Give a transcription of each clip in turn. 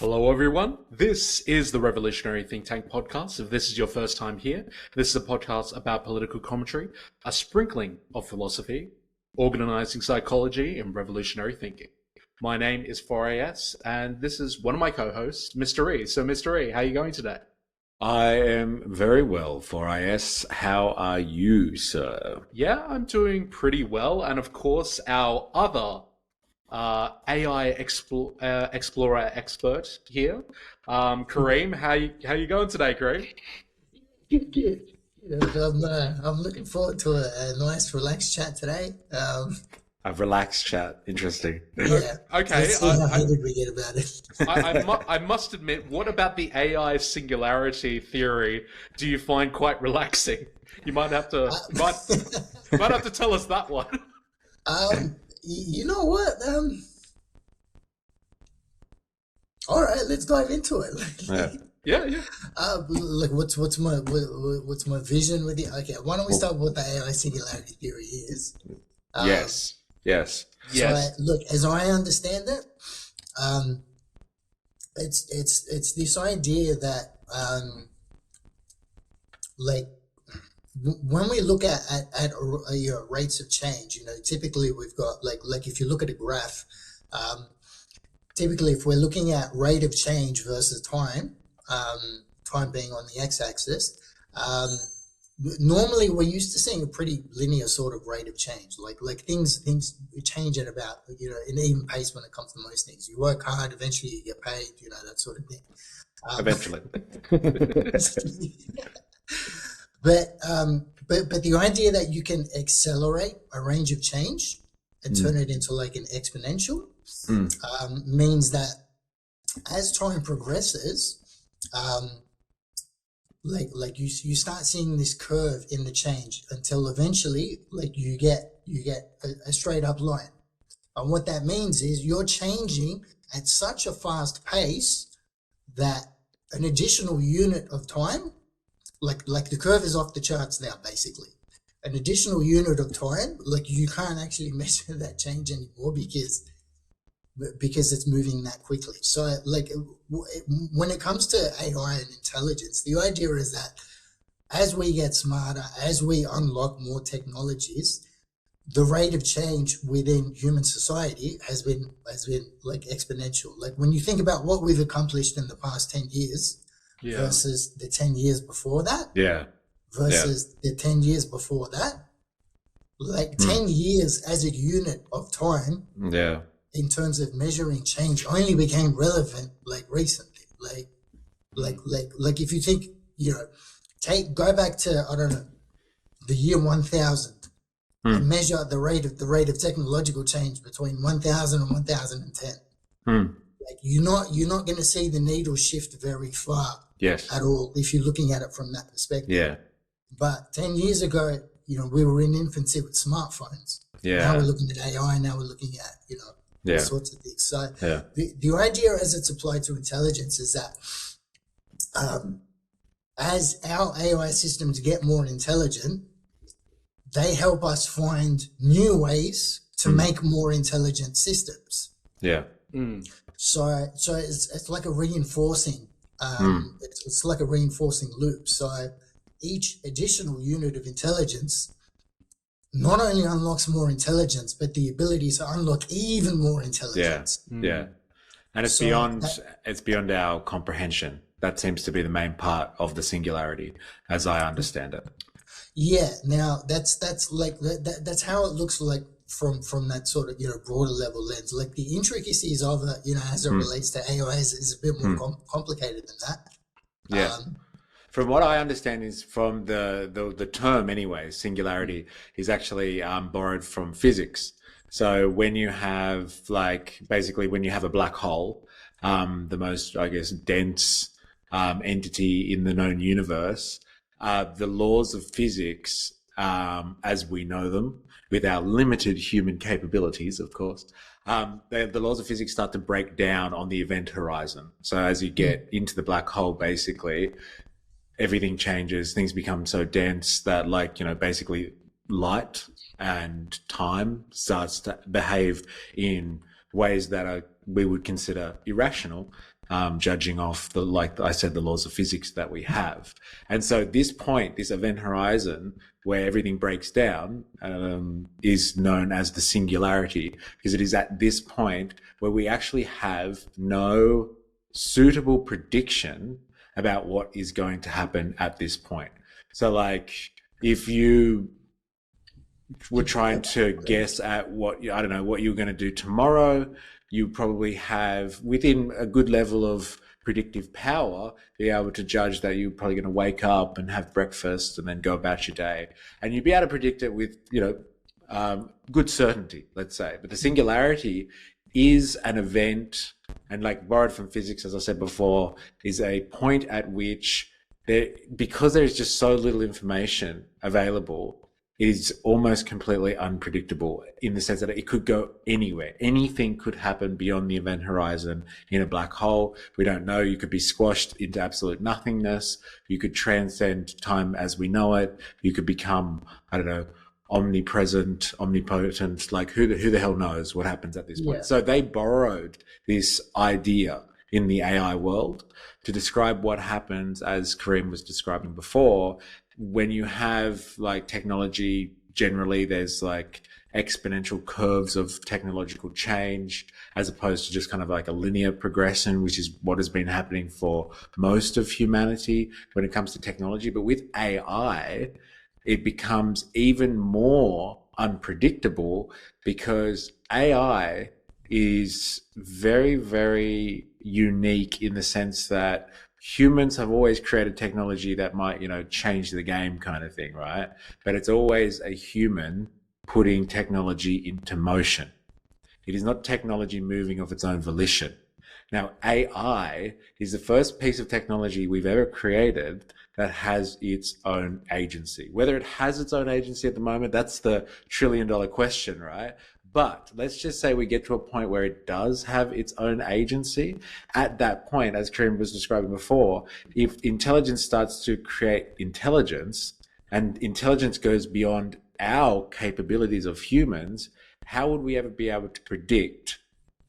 Hello, everyone. This is the Revolutionary Think Tank podcast. If this is your first time here, this is a podcast about political commentary, a sprinkling of philosophy, organizing psychology, and revolutionary thinking. My name is 4AS, and this is one of my co-hosts, Mystere. So, Mystere, how are you going today? I am very well, 4IS. How are you, sir? Yeah, I'm doing pretty well. And of course, our other AI Explorer expert here, Kareem. How you going today, Kareem? Good, good. I'm looking forward to a nice, relaxed chat today. A relaxed chat. Interesting. Yeah. Okay, Let's see how heated we get about it. I must admit, what about the AI singularity theory do you find quite relaxing? You might have to might have to tell us that one. You know what? All right, let's dive into it. Yeah. Like, what's my vision with it? Okay, why don't we start with what the AI singularity theory is? Yes. Look, as I understand it, it's this idea that like when we look at rates of change, typically we've got like if you look at a graph, typically if we're looking at rate of change versus time, time being on the x-axis, normally we're used to seeing a pretty linear sort of rate of change, like things change at about an even pace when it comes to most things. You work hard, eventually you get paid, that sort of thing. Eventually. But the idea that you can accelerate a range of change and turn it into like an exponential means that as time progresses, like you start seeing this curve in the change until eventually like you get a straight up line. And what that means is you're changing at such a fast pace that an additional unit of time, like the curve is off the charts now, basically. An additional unit of time, like you can't actually measure that change anymore because it's moving that quickly. So like when it comes to AI and intelligence, the idea is that as we get smarter, as we unlock more technologies, the rate of change within human society has been like exponential. Like when you think about what we've accomplished in the past 10 years, versus the 10 years before that, versus the 10 years before that, like 10 years as a unit of time, in terms of measuring change, only became relevant like recently. Like if you think, go back to, I don't know, the year 1000 and measure the rate of technological change between 1000 and 1010. Like you're not going to see the needle shift very far. Yes. At all, if you're looking at it from that perspective. Yeah. But 10 years ago, we were in infancy with smartphones. Yeah. Now we're looking at AI. Now we're looking at, all sorts of things. So the idea as it's applied to intelligence is that as our AI systems get more intelligent, they help us find new ways to make more intelligent systems. Yeah. So it's like a reinforcing. It's like a reinforcing loop. So each additional unit of intelligence not only unlocks more intelligence, but the ability to unlock even more intelligence. Yeah. And it's it's beyond our comprehension. That seems to be the main part of the singularity, as I understand it. Yeah. Now that's like that's how it looks like from that sort of broader level lens. Like the intricacies of it, as it relates to AI is a bit more complicated than that. Yeah. From what I understand is from the term anyway, singularity is actually borrowed from physics. So when you have basically when you have a black hole, the most, I guess, dense entity in the known universe, the laws of physics, as we know them, with our limited human capabilities, of course, the laws of physics start to break down on the event horizon. So as you get into the black hole, basically, everything changes. Things become so dense that, basically light and time starts to behave in ways that we would consider irrational. judging off the, like I said, the laws of physics that we have. And so this point, this event horizon where everything breaks down, is known as the singularity, because it is at this point where we actually have no suitable prediction about what is going to happen at this point. So like if you were trying to guess at what, I don't know, what you're going to do tomorrow, you probably have, within a good level of predictive power, be able to judge that you're probably going to wake up and have breakfast and then go about your day. And you'd be able to predict it with, good certainty, let's say. But the singularity is an event, and like borrowed from physics, as I said before, is a point at which because there's just so little information available, it is almost completely unpredictable in the sense that it could go anywhere. Anything could happen beyond the event horizon in a black hole. We don't know. You could be squashed into absolute nothingness. You could transcend time as we know it. You could become, I don't know, omnipresent, omnipotent. Like who the hell knows what happens at this point? Yeah. So they borrowed this idea in the AI world to describe what happens, as Kareem was describing before, when you have like technology. Generally there's like exponential curves of technological change, as opposed to just kind of like a linear progression, which is what has been happening for most of humanity when it comes to technology. But with AI, it becomes even more unpredictable, because AI is very, very unique in the sense that humans have always created technology that might, change the game kind of thing, right? But it's always a human putting technology into motion. It is not technology moving of its own volition. Now, AI is the first piece of technology we've ever created that has its own agency. Whether it has its own agency at the moment, that's the trillion-dollar question, right? But let's just say we get to a point where it does have its own agency. At that point, as Kareem was describing before, if intelligence starts to create intelligence, and intelligence goes beyond our capabilities of humans, how would we ever be able to predict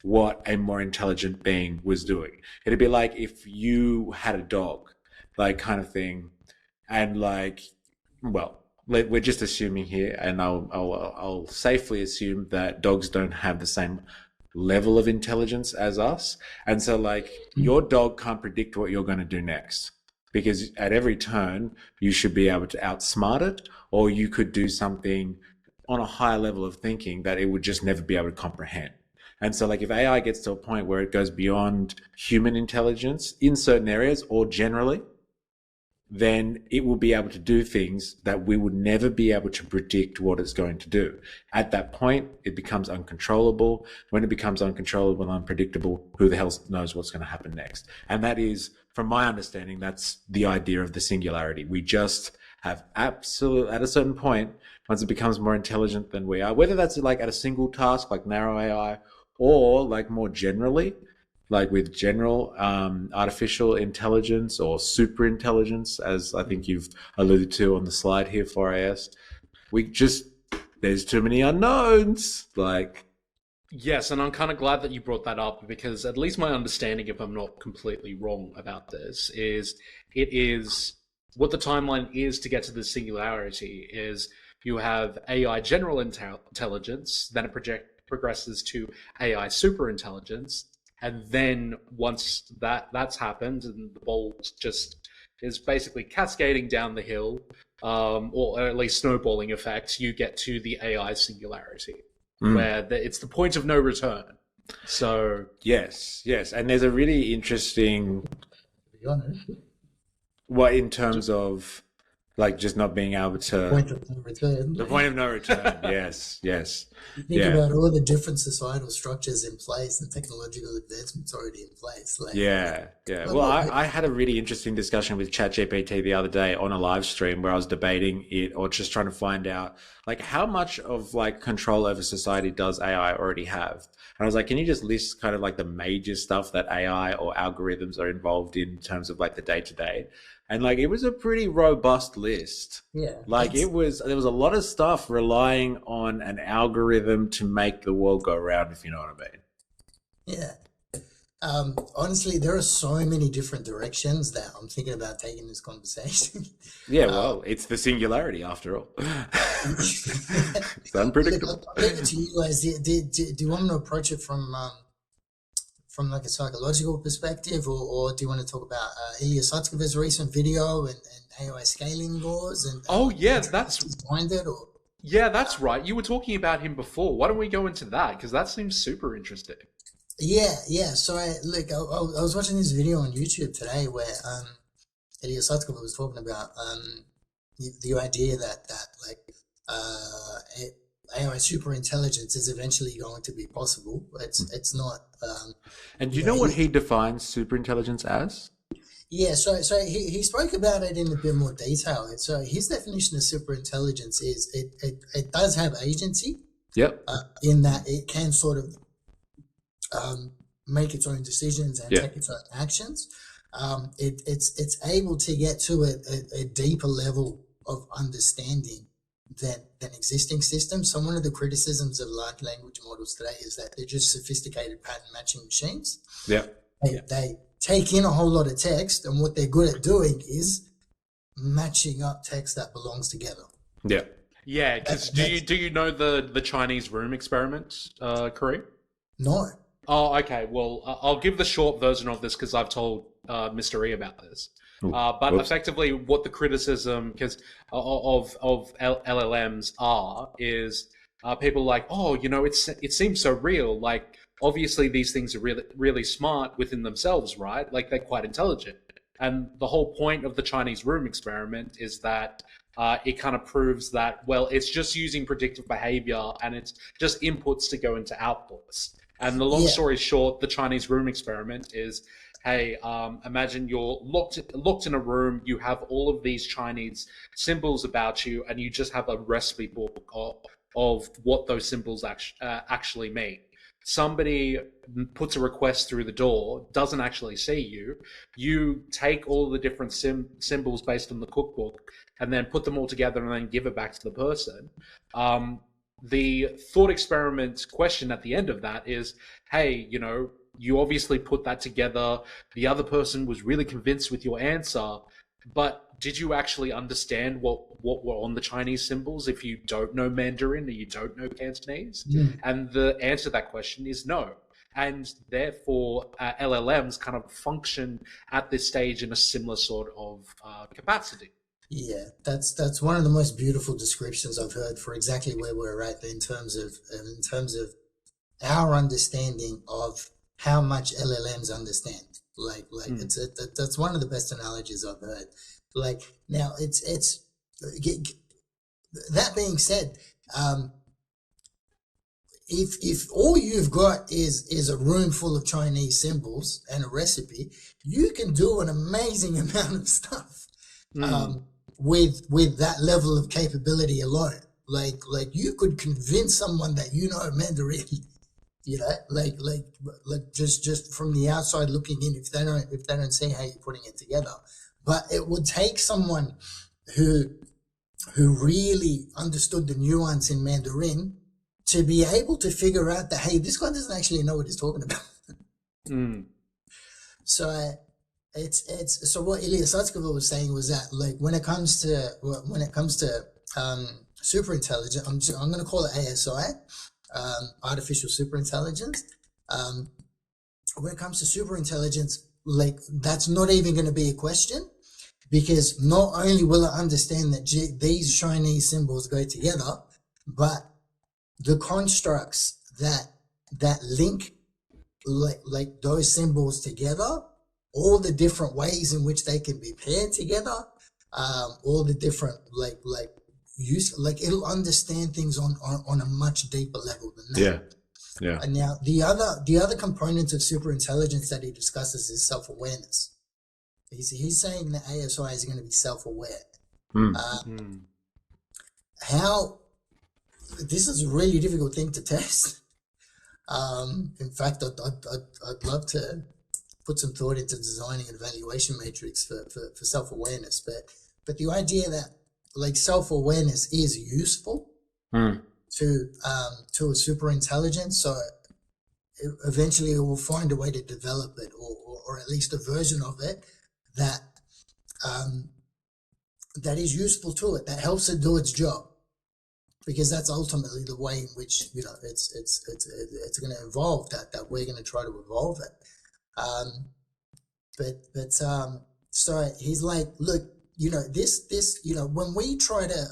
what a more intelligent being was doing? It'd be like if you had a dog, like kind of thing, and like, well, we're just assuming here, and I'll safely assume that dogs don't have the same level of intelligence as us. And so like your dog can't predict what you're going to do next, because at every turn you should be able to outsmart it, or you could do something on a higher level of thinking that it would just never be able to comprehend. And so like if AI gets to a point where it goes beyond human intelligence in certain areas or generally, then it will be able to do things that we would never be able to predict what it's going to do. At that point, it becomes uncontrollable. When it becomes uncontrollable and unpredictable, who the hell knows what's going to happen next? And that is, from my understanding, that's the idea of the singularity. We just have at a certain point, once it becomes more intelligent than we are, whether that's like at a single task, like narrow AI, or like more generally, like with general artificial intelligence or super intelligence, as I think you've alluded to on the slide here for AS, there's too many unknowns. Like, yes, and I'm kind of glad that you brought that up, because at least my understanding, if I'm not completely wrong about this, is it is what the timeline is to get to the singularity is you have AI general intelligence, then it progresses to AI super intelligence. And then once that's happened, and the ball just is basically cascading down the hill, or at least snowballing effect, you get to the AI singularity, where it's the point of no return. So yes, and there's a really interesting, To be honest, in terms of like just not being able to point of no return. the point of no return. yes. You think about all the different societal structures in place and technological advancements already in place. Like, Yeah. Well, I had a really interesting discussion with ChatGPT the other day on a live stream where I was debating it, or just trying to find out like how much of like control over society does AI already have. And I was like, can you just list kind of like the major stuff that AI or algorithms are involved in terms of like the day to day? And like it was a pretty robust list. Yeah. Like there was a lot of stuff relying on an algorithm to make the world go round, if you know what I mean. Yeah. Honestly, there are so many different directions that I'm thinking about taking this conversation. Yeah, um, well, it's the singularity after all. It's Look, unpredictable. I'll leave it to you guys. Do you want me to approach it from like a psychological perspective, or do you want to talk about Ilya Sutskever's recent video and AI scaling laws Oh and the yeah, intricacies behind it? Or that's right. You were talking about him before. Why don't we go into that? Because that seems super interesting. yeah. So I was watching this video on YouTube today where Ilya Sutskever was talking about the idea that like AI super intelligence is eventually going to be possible. It's not. And do You you know, know what he defines superintelligence as? Yeah, so he spoke about it in a bit more detail. So his definition of superintelligence is it does have agency Yep. in that it can sort of make its own decisions and Yeah. take its own actions. It's able to get to a deeper level of understanding than existing systems. So one of the criticisms of large language models today is that they're just sophisticated pattern matching machines. Yep. They take in a whole lot of text, and what they're good at doing is matching up text that belongs together. Yeah. Yeah, because do you know the Chinese room experiment, Kareem? No. Oh, okay. Well, I'll give the short version of this because I've told Mystere about this. But Whoops. effectively, what the criticism because of LLMs is people like, oh, it seems so real. Like, obviously, these things are really smart within themselves, right? Like, they're quite intelligent. And the whole point of the Chinese room experiment is that it kind of proves that, well, it's just using predictive behavior and it's just inputs to go into outputs. And the long story short, the Chinese room experiment is, hey, imagine you're locked in a room, you have all of these Chinese symbols about you, and you just have a recipe book of what those symbols actually mean. Somebody puts a request through the door, doesn't actually see you. You take all the different symbols based on the cookbook and then put them all together and then give it back to the person. The thought experiment question at the end of that is, hey, you obviously put that together. The other person was really convinced with your answer, but did you actually understand what were on the Chinese symbols if you don't know Mandarin or you don't know Cantonese? And the answer to that question is no. And therefore, LLMs kind of function at this stage in a similar sort of capacity. Yeah, that's one of the most beautiful descriptions I've heard for exactly where we're at in terms of our understanding of how much LLMs understand. Like that's one of the best analogies I've heard. Like now, it's that being said, if all you've got is a room full of Chinese symbols and a recipe, you can do an amazing amount of stuff. With that level of capability alone, like you could convince someone that Mandarin, like just from the outside looking in, if they don't see how you're putting it together. But it would take someone who really understood the nuance in Mandarin to be able to figure out that, hey, this guy doesn't actually know what he's talking about. So so what Ilya Sutskever was saying was that, like, when it comes to super intelligence, I'm going to call it ASI, artificial super intelligence. When it comes to super intelligence, like, that's not even going to be a question, because not only will it understand that these Chinese symbols go together, but the constructs that link like those symbols together, all the different ways in which they can be paired together, all the different it'll understand things on a much deeper level than that. Yeah. And now the other component of super intelligence that he discusses is self-awareness. He's saying that ASI is going to be self-aware. How this is a really difficult thing to test. In fact, I'd love to put some thought into designing an evaluation matrix for self-awareness, but the idea that, like, self-awareness is useful to a super intelligence. So eventually it will find a way to develop it, or at least a version of it that that is useful to it, that helps it do its job, because that's ultimately the way in which it's going to evolve. That we're going to try to evolve it. So he's like, look, this when we try to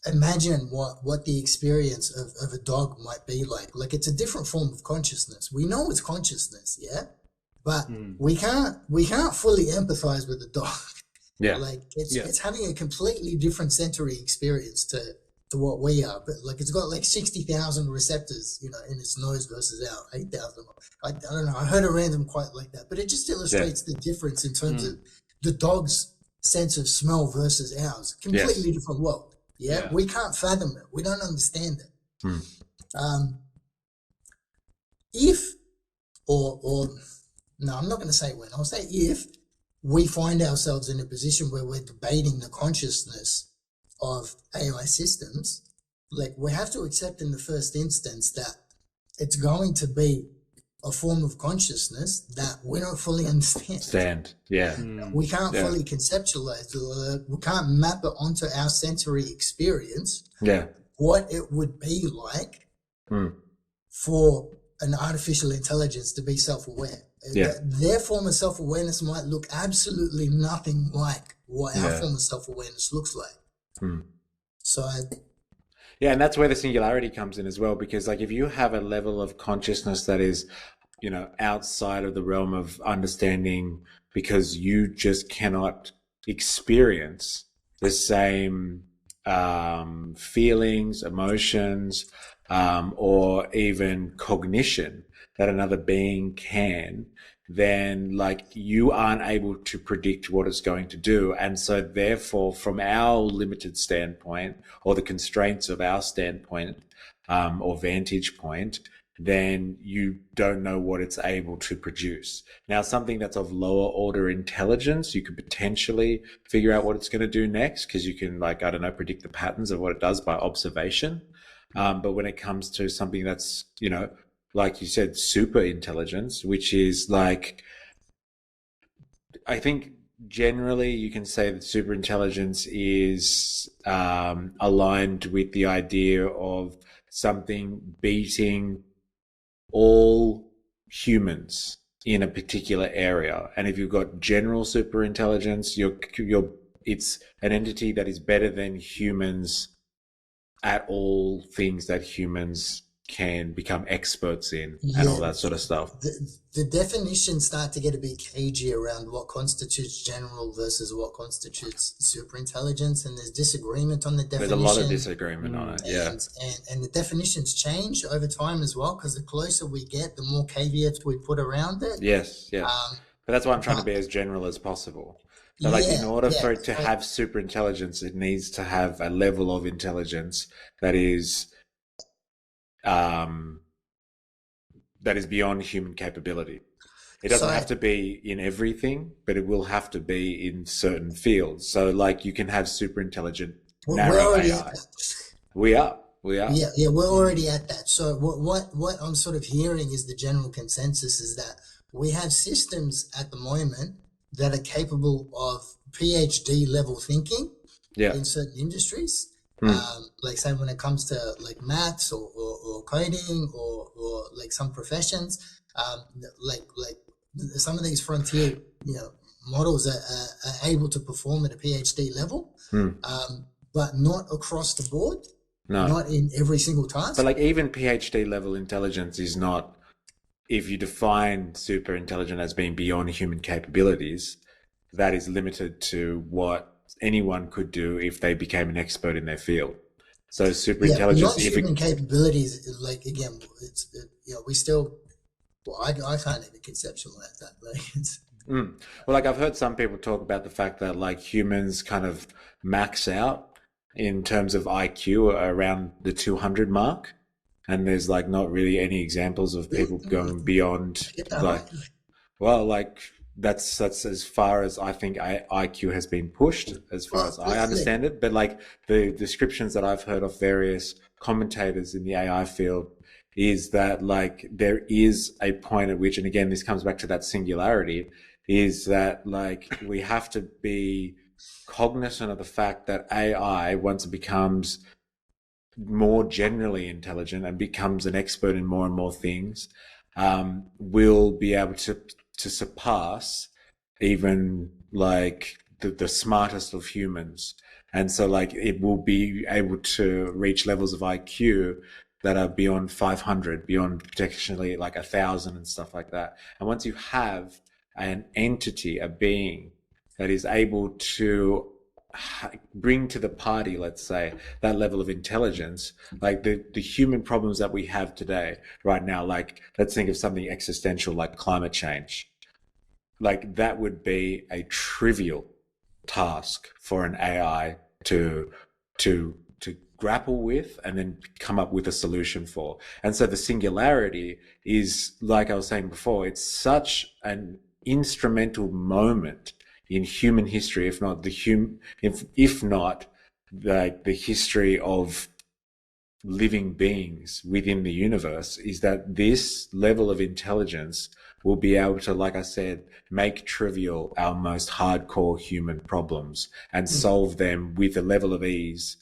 imagine what the experience of a dog might be like it's a different form of consciousness. We know it's consciousness, yeah, but we can't fully empathize with the dog. Yeah. Like it's having a completely different sensory experience to what we are. But like it's got like 60,000 receptors, in its nose versus our 8,000. I don't know. I heard a random quote like that, but it just illustrates the difference in terms of the dog's sense of smell versus ours. Completely different world. Yeah? We can't fathom it. We don't understand it. If or no, I'm not going to say when. I'll say if we find ourselves in a position where we're debating the consciousness of AI systems, like we have to accept in the first instance that it's going to be a form of consciousness that we don't fully understand. We can't fully conceptualize it. We can't map it onto our sensory experience. What it would be like for an artificial intelligence to be self-aware. Their form of self-awareness might look absolutely nothing like what our form of self-awareness looks like. So and that's where the singularity comes in as well, because like if you have a level of consciousness that is, outside of the realm of understanding, because you just cannot experience the same feelings, emotions, or even cognition that another being can, then like you aren't able to predict what it's going to do. And so therefore, from our limited standpoint, or the constraints of our standpoint, or vantage point, then you don't know what it's able to produce. Now, something that's of lower order intelligence, you could potentially figure out what it's going to do next, because you can, like, I don't know, predict the patterns of what it does by observation. But when it comes to something that's, like you said, super intelligence, which is like, I think generally you can say that super intelligence is aligned with the idea of something beating all humans in a particular area. And if you've got general super intelligence, it's an entity that is better than humans at all things that humans can become experts in, and all that sort of stuff. The definitions start to get a bit cagey around what constitutes general versus what constitutes super intelligence, and there's disagreement on the definition. There's a lot of disagreement on it, and the definitions change over time as well, because the closer we get, the more caveats we put around it. But that's why I'm trying to be as general as possible. So like in order for it to have super intelligence, it needs to have a level of intelligence that is beyond human capability. It doesn't have to be in everything, but it will have to be in certain fields. So like you can have super intelligent narrow AI. We are. Yeah, we're already at that. So what I'm sort of hearing is the general consensus is that we have systems at the moment that are capable of PhD level thinking in certain industries. Like say when it comes to like maths or coding or like some professions, like some of these frontier models are able to perform at a PhD level, but not across the board. No, not in every single task. But like even PhD level intelligence is not, if you define super intelligent as being beyond human capabilities, that is limited to what anyone could do if they became an expert in their field. So super intelligence, not human capabilities. Like again, we still. Well, I can't even conceptualize that. Like it's. Well, like I've heard some people talk about the fact that like humans kind of max out in terms of IQ around the 200 mark, and there's like not really any examples of people going beyond like that's as far as I think IQ has been pushed, as far as I understand it. But like the descriptions that I've heard of various commentators in the AI field is that like there is a point at which, and again, this comes back to that singularity, is that like we have to be cognizant of the fact that AI, once it becomes more generally intelligent and becomes an expert in more and more things, will be able to surpass even like the smartest of humans. And so like it will be able to reach levels of IQ that are beyond 500, beyond potentially like 1,000 and stuff like that. And once you have an entity, a being that is able to bring to the party, let's say, that level of intelligence, like the human problems that we have today, right now, like let's think of something existential like climate change. Like that would be a trivial task for an AI to grapple with and then come up with a solution for. And so the singularity is, like I was saying before, it's such an instrumental moment in human history, if not if not the history of living beings within the universe, is that this level of intelligence will be able to, like I said, make trivial our most hardcore human problems and solve them with a level of ease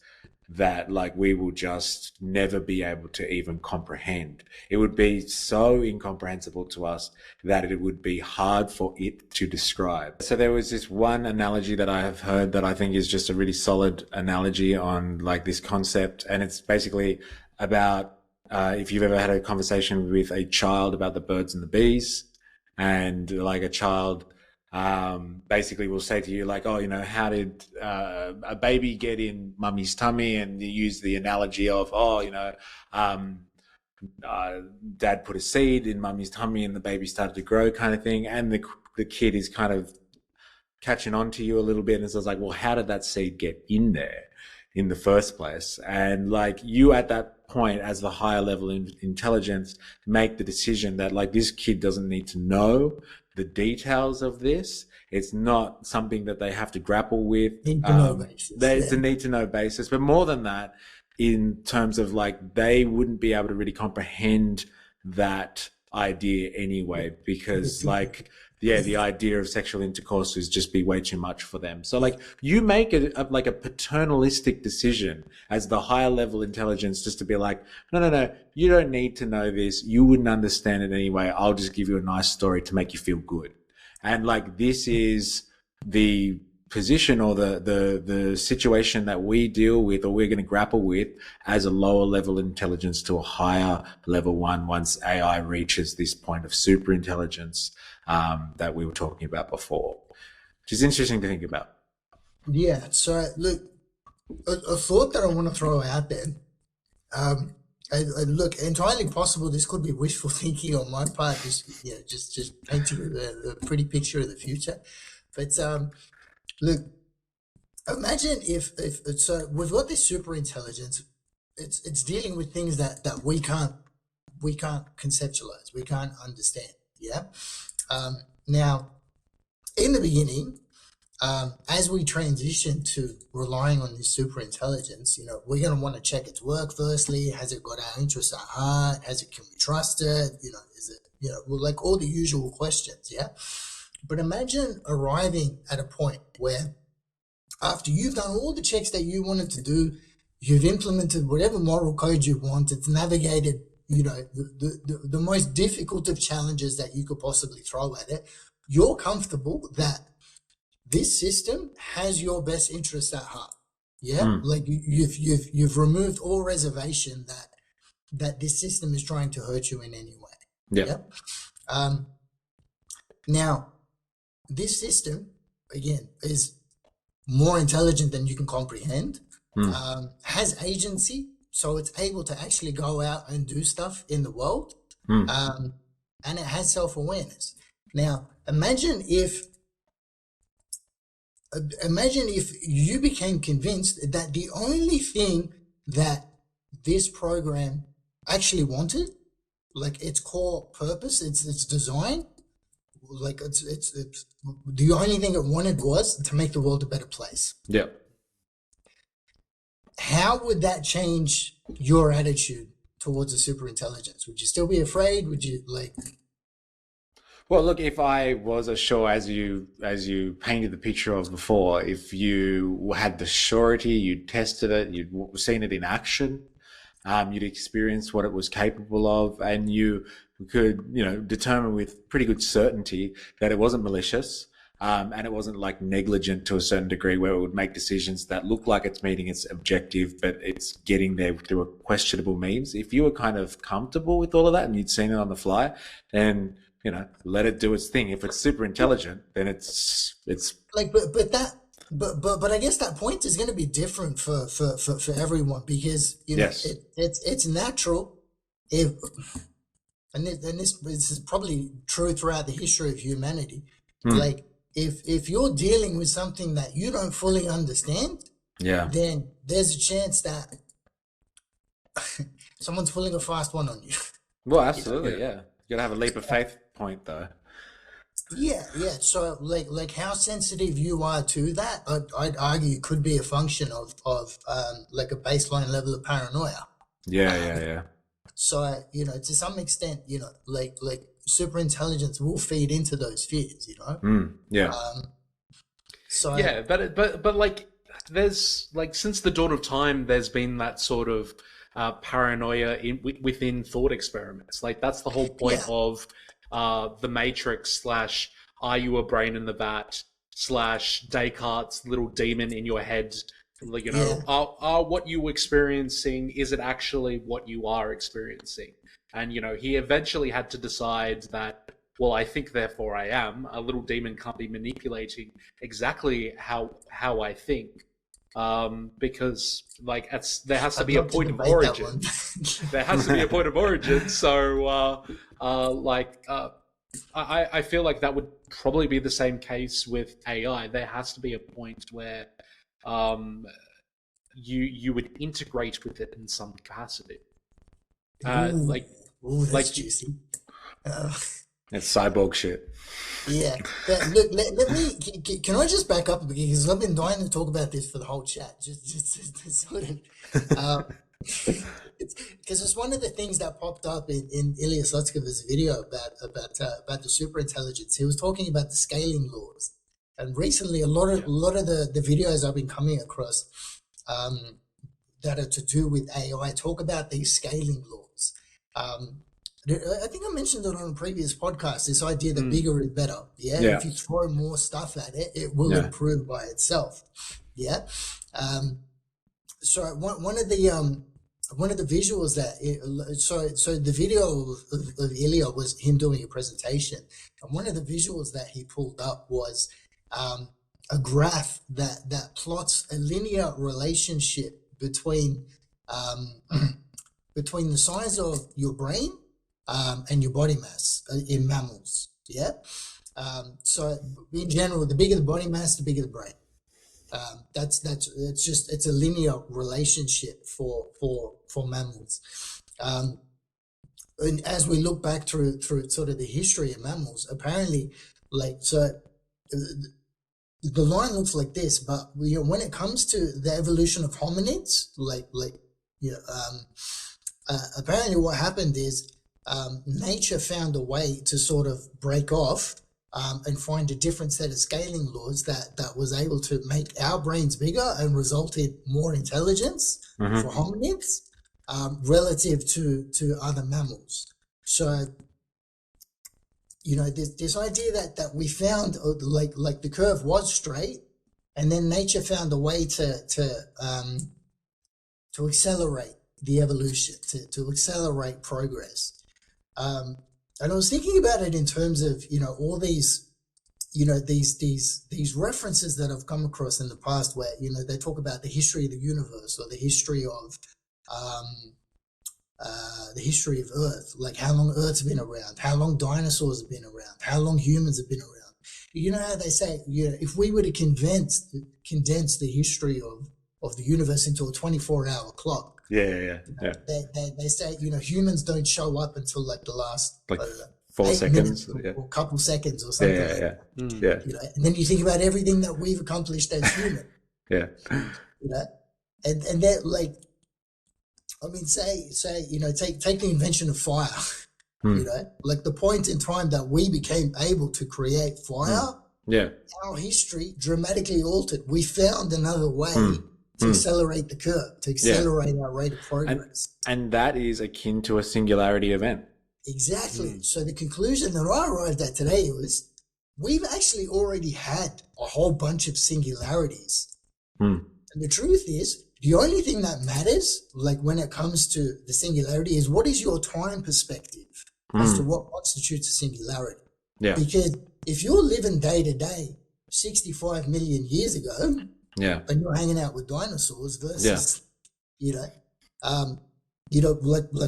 that like we will just never be able to even comprehend. It would be so incomprehensible to us that it would be hard for it to describe. So there was this one analogy that I have heard that I think is just a really solid analogy on like this concept. And it's basically about if you've ever had a conversation with a child about the birds and the bees, and like a child basically will say to you like, oh, you know, how did a baby get in mummy's tummy? And you use the analogy of, oh, you know, dad put a seed in mummy's tummy and the baby started to grow, kind of thing. And the kid is kind of catching on to you a little bit and says like, well, how did that seed get in there in the first place? And like you at that point, as the higher level intelligence, make the decision that like this kid doesn't need to know the details of this. It's not something that they have to grapple with. It's a need to know basis. But more than that, in terms of like they wouldn't be able to really comprehend that idea anyway, because like the idea of sexual intercourse is just be way too much for them. So like you make like a paternalistic decision as the higher level intelligence, just to be like, no, you don't need to know this. You wouldn't understand it anyway. I'll just give you a nice story to make you feel good. And like this is the position or the situation that we deal with, or we're going to grapple with as a lower level intelligence to a higher level one once AI reaches this point of super intelligence that we were talking about before, which is interesting to think about. Yeah. So look, a thought that I want to throw out there. Look, entirely possible this could be wishful thinking on my part, just painting a pretty picture of the future. But look, imagine if so we've got this super intelligence. It's dealing with things that we can't conceptualize, we can't understand. Yeah. Now, in the beginning, as we transition to relying on this super intelligence, you know, we're going to want to check its work firstly. Has it got our interests at heart? Can we trust it? You know, is it, you know, well, like all the usual questions. Yeah. But imagine arriving at a point where after you've done all the checks that you wanted to do, you've implemented whatever moral code you want, it's navigated, you know, the most difficult of challenges that you could possibly throw at it, you're comfortable that this system has your best interests at heart. Yeah. Like you've removed all reservation that this system is trying to hurt you in any way. Yeah. Now, this system, again, is more intelligent than you can comprehend, has agency, so it's able to actually go out and do stuff in the world, and it has self-awareness. Now, imagine if you became convinced that the only thing that this program actually wanted, like its core purpose, its design, like it's the only thing it wanted was to make the world a better place. Yeah. How would that change your attitude towards a super intelligence? Would you still be afraid? Would you like? Well, look, if I was as sure as you painted the picture of before, if you had the surety, you'd tested it, you'd seen it in action, you'd experienced what it was capable of, and you could, determine with pretty good certainty that it wasn't malicious, and it wasn't like negligent to a certain degree where it would make decisions that look like it's meeting its objective, but it's getting there through a questionable means. If you were kind of comfortable with all of that and you'd seen it on the fly, then let it do its thing. If it's super intelligent, then it's Like, but I guess that point is going to be different for everyone, because yes, it's natural. If and this is probably true throughout the history of humanity. Like, if you're dealing with something that you don't fully understand, then there's a chance that someone's pulling a fast one on you. Well, absolutely, yeah. You gotta have a leap of faith point, though. Yeah. So, like how sensitive you are to that, I'd argue could be a function of like a baseline level of paranoia. Yeah. So, to some extent, like super intelligence will feed into those fears, So Yeah, but like, there's like, since the dawn of time, there's been that sort of paranoia within thought experiments. Like, that's the whole point of the Matrix / Are You a Brain in the Vat / Descartes' little demon in your head. Are what you experiencing, is it actually what you are experiencing? And he eventually had to decide that, well, I think, therefore I am. A little demon can't be manipulating exactly how I think, because like there has to be a point of origin. There has to be a point of origin. So I feel like that would probably be the same case with AI. There has to be a point where you would integrate with it in some capacity. That's juicy. It's cyborg shit. Yeah, but look, let me. Can I just back up, because I've been dying to talk about this for the whole chat. Just sort of, because it's one of the things that popped up in Ilya Sutskever's video about the super intelligence. He was talking about the scaling laws, and recently a lot of the videos I've been coming across that are to do with AI talk about these scaling laws. I think I mentioned it on a previous podcast, this idea that bigger is better. Yeah? If you throw more stuff at it, it will improve by itself. Yeah. So one of the visuals that so the video of Ilya was him doing a presentation, and one of the visuals that he pulled up was a graph that plots a linear relationship between the size of your brain and your body mass in mammals. Yeah. So in general, the bigger the body mass, the bigger the brain. It's a linear relationship for mammals. And as we look back through sort of the history of mammals, apparently, the line looks like this, but when it comes to the evolution of hominids, apparently what happened is nature found a way to sort of break off and find a different set of scaling laws that was able to make our brains bigger and resulted more intelligence for hominids relative to other mammals. So, this idea that we found like the curve was straight, and then nature found a way to accelerate the evolution, to accelerate progress. And I was thinking about it in terms of, all these, these references that I've come across in the past where, they talk about the history of the universe, or the history of Earth, like how long Earth's been around, how long dinosaurs have been around, how long humans have been around. You know how they say, if we were to condense the history of the universe into a 24-hour clock. Yeah. They say, humans don't show up until like the last 4 seconds or a couple seconds or something. Yeah. And then you think about everything that we've accomplished as human. Yeah. And that, like, I mean, say, take the invention of fire. Like the point in time that we became able to create fire, our history dramatically altered. We found another way to accelerate the curve, to accelerate our rate of progress. And that is akin to a singularity event. Exactly. So the conclusion that I arrived at today was we've actually already had a whole bunch of singularities. And the truth is, the only thing that matters, like when it comes to the singularity, is what is your time perspective as to what constitutes a singularity. Yeah. Because if you're living day to day 65 million years ago, and you're hanging out with dinosaurs versus, like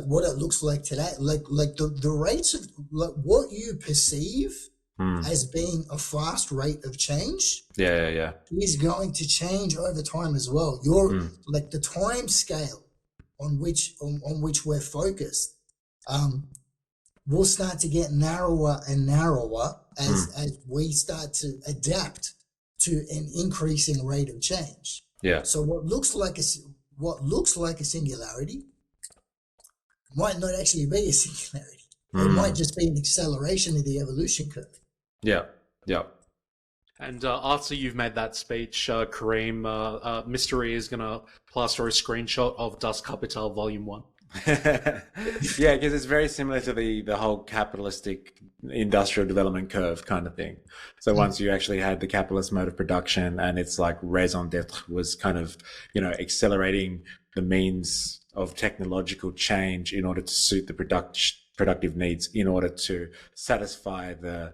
what it looks like today, like the rates of like what you perceive as being a fast rate of change, is going to change over time as well. Your like the time scale on which we're focused, will start to get narrower and narrower as we start to adapt to an increasing rate of change. So what looks like a singularity might not actually be a singularity. It might just be an acceleration of the evolution curve. And after you've made that speech, Kareem, Mystere is going to plaster a screenshot of Das Kapital Volume 1. Because it's very similar to the whole capitalistic industrial development curve kind of thing. So once you actually had the capitalist mode of production, and it's like raison d'etre was kind of, accelerating the means of technological change in order to suit the productive needs, in order to satisfy the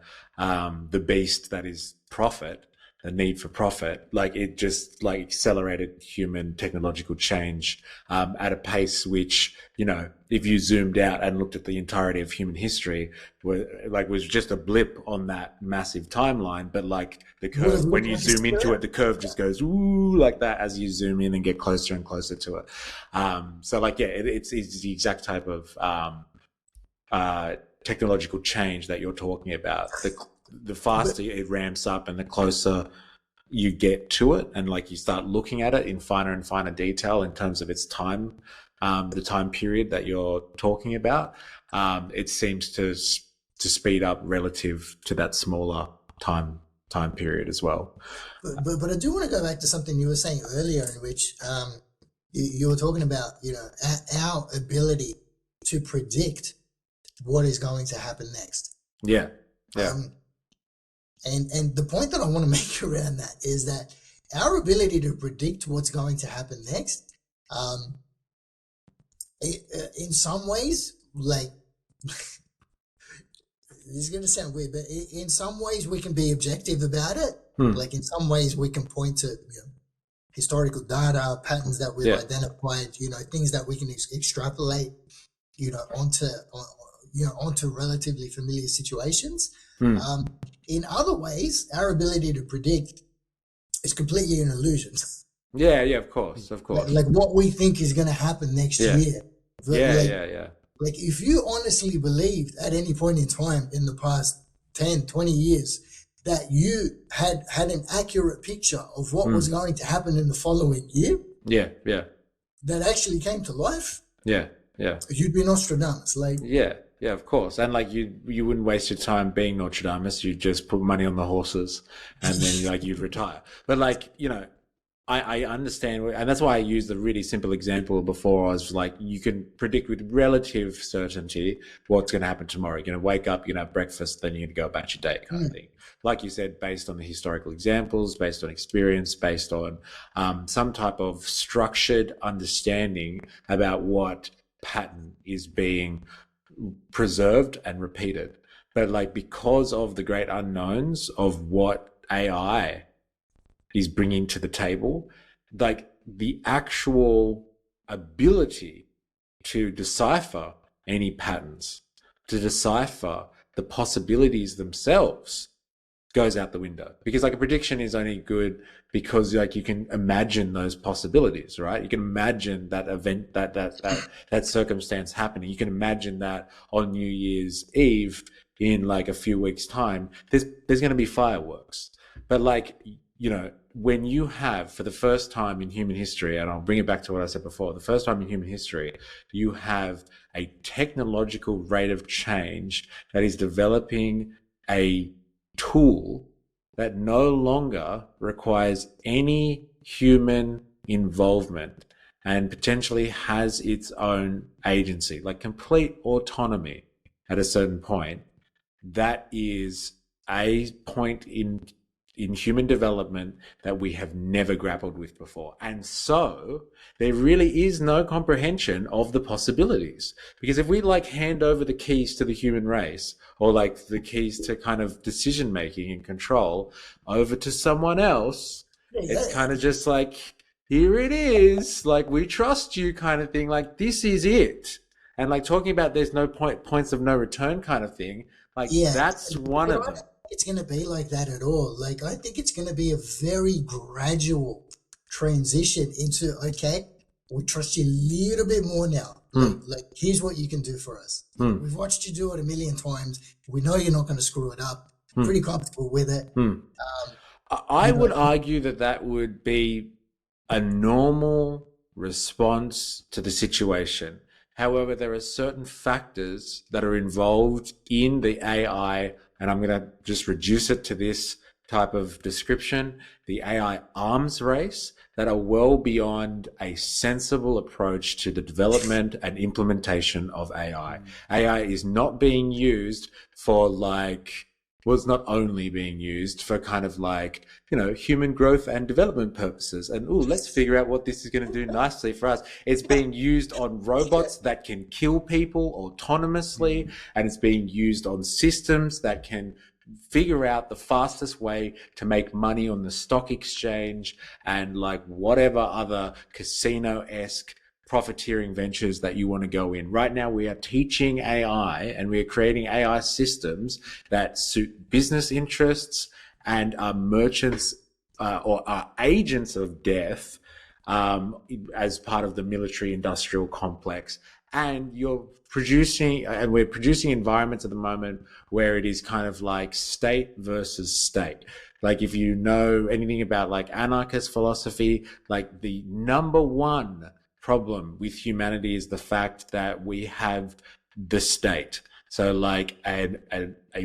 beast that is profit, the need for profit. Like it just like accelerated human technological change at a pace which, if you zoomed out and looked at the entirety of human history, was just a blip on that massive timeline. But like the curve, when you zoom into it, the curve just goes ooh like that as you zoom in and get closer and closer to it. It's the exact type of technological change that you're talking about. The faster it ramps up and the closer you get to it, and like you start looking at it in finer and finer detail in terms of its time, the time period that you're talking about, it seems to speed up relative to that smaller time period as well. But I do want to go back to something you were saying earlier, in which you were talking about, our ability to predict what is going to happen next. And the point that I want to make around that is that our ability to predict what's going to happen next, in some ways, like, this is going to sound weird, but in some ways we can be objective about it. Like in some ways we can point to historical data, patterns that we've identified, things that we can extrapolate, onto relatively familiar situations. In other ways, our ability to predict is completely an illusion. Of course. Like what we think is going to happen next year. Like if you honestly believed at any point in time in the past 10, 20 years that you had an accurate picture of what was going to happen in the following year, that actually came to life, you'd be Nostradamus. Of course. And like you wouldn't waste your time being Nostradamus. You'd just put money on the horses and then you'd retire. But I understand, and that's why I used the really simple example before. I was like, you can predict with relative certainty what's going to happen tomorrow. You're going to wake up, you're going to have breakfast, then you're going to go about your day kind of thing. Like you said, based on the historical examples, based on experience, based on some type of structured understanding about what pattern is being preserved and repeated. But like, because of the great unknowns of what AI is bringing to the table, like the actual ability to decipher any patterns, to decipher the possibilities themselves, goes out the window. Because like a prediction is only good because like you can imagine those possibilities, right? You can imagine that event, that circumstance happening. You can imagine that on New Year's Eve in like a few weeks' time, there's going to be fireworks. But like, when you have, for the first time in human history, and I'll bring it back to what I said before, the first time in human history, you have a technological rate of change that is developing a tool that no longer requires any human involvement and potentially has its own agency, like complete autonomy at a certain point. That is a point in human development that we have never grappled with before. And so there really is no comprehension of the possibilities. Because if we like hand over the keys to the human race, or like the keys to kind of decision making and control over to someone else, it's kind of just like, here it is, like, we trust you kind of thing, like, this is it. And like talking about there's no points of no return kind of thing, like that's one of them. It's going to be like that at all. Like, I think it's going to be a very gradual transition into, okay, we trust you a little bit more now. Like, here's what you can do for us. We've watched you do it a million times. We know you're not going to screw it up. Pretty comfortable with it. I would argue that that would be a normal response to the situation. However, there are certain factors that are involved in the AI, and I'm going to just reduce it to this type of description, the AI arms race, that are well beyond a sensible approach to the development and implementation of AI. AI is not being used for it's not only being used for kind of like, human growth and development purposes. And, let's figure out what this is going to do nicely for us. It's being used on robots that can kill people autonomously, and it's being used on systems that can figure out the fastest way to make money on the stock exchange and like whatever other casino-esque profiteering ventures that you want to go in. Right now, we are teaching AI and we are creating AI systems that suit business interests and are merchants or are agents of death as part of the military industrial complex. And we're producing environments at the moment where it is kind of like state versus state. Like if you know anything about like anarchist philosophy, like the number one problem with humanity is the fact that we have the state. So like a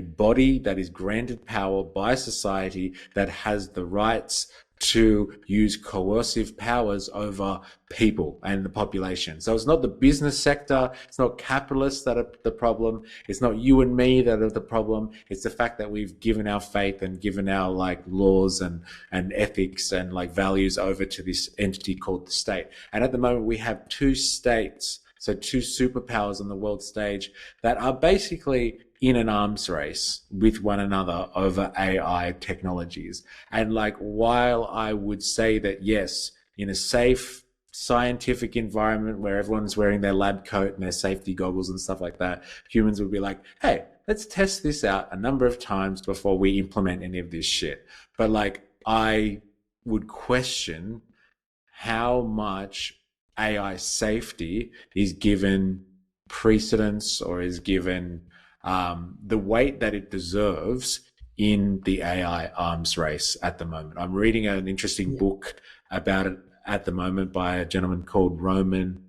body that is granted power by society that has the rights to use coercive powers over people and the population. So it's not the business sector, it's not capitalists that are the problem, it's not you and me that are the problem, it's the fact that we've given our faith and given our like laws and ethics and like values over to this entity called the state. And at the moment we have two states, so two superpowers on the world stage that are basically in an arms race with one another over AI technologies. And like, while I would say that, yes, in a safe scientific environment where everyone's wearing their lab coat and their safety goggles and stuff like that, humans would be like, hey, let's test this out a number of times before we implement any of this shit. But like, I would question how much AI safety is given precedence or is given the weight that it deserves in the AI arms race at the moment. I'm reading an interesting book about it at the moment by a gentleman called Roman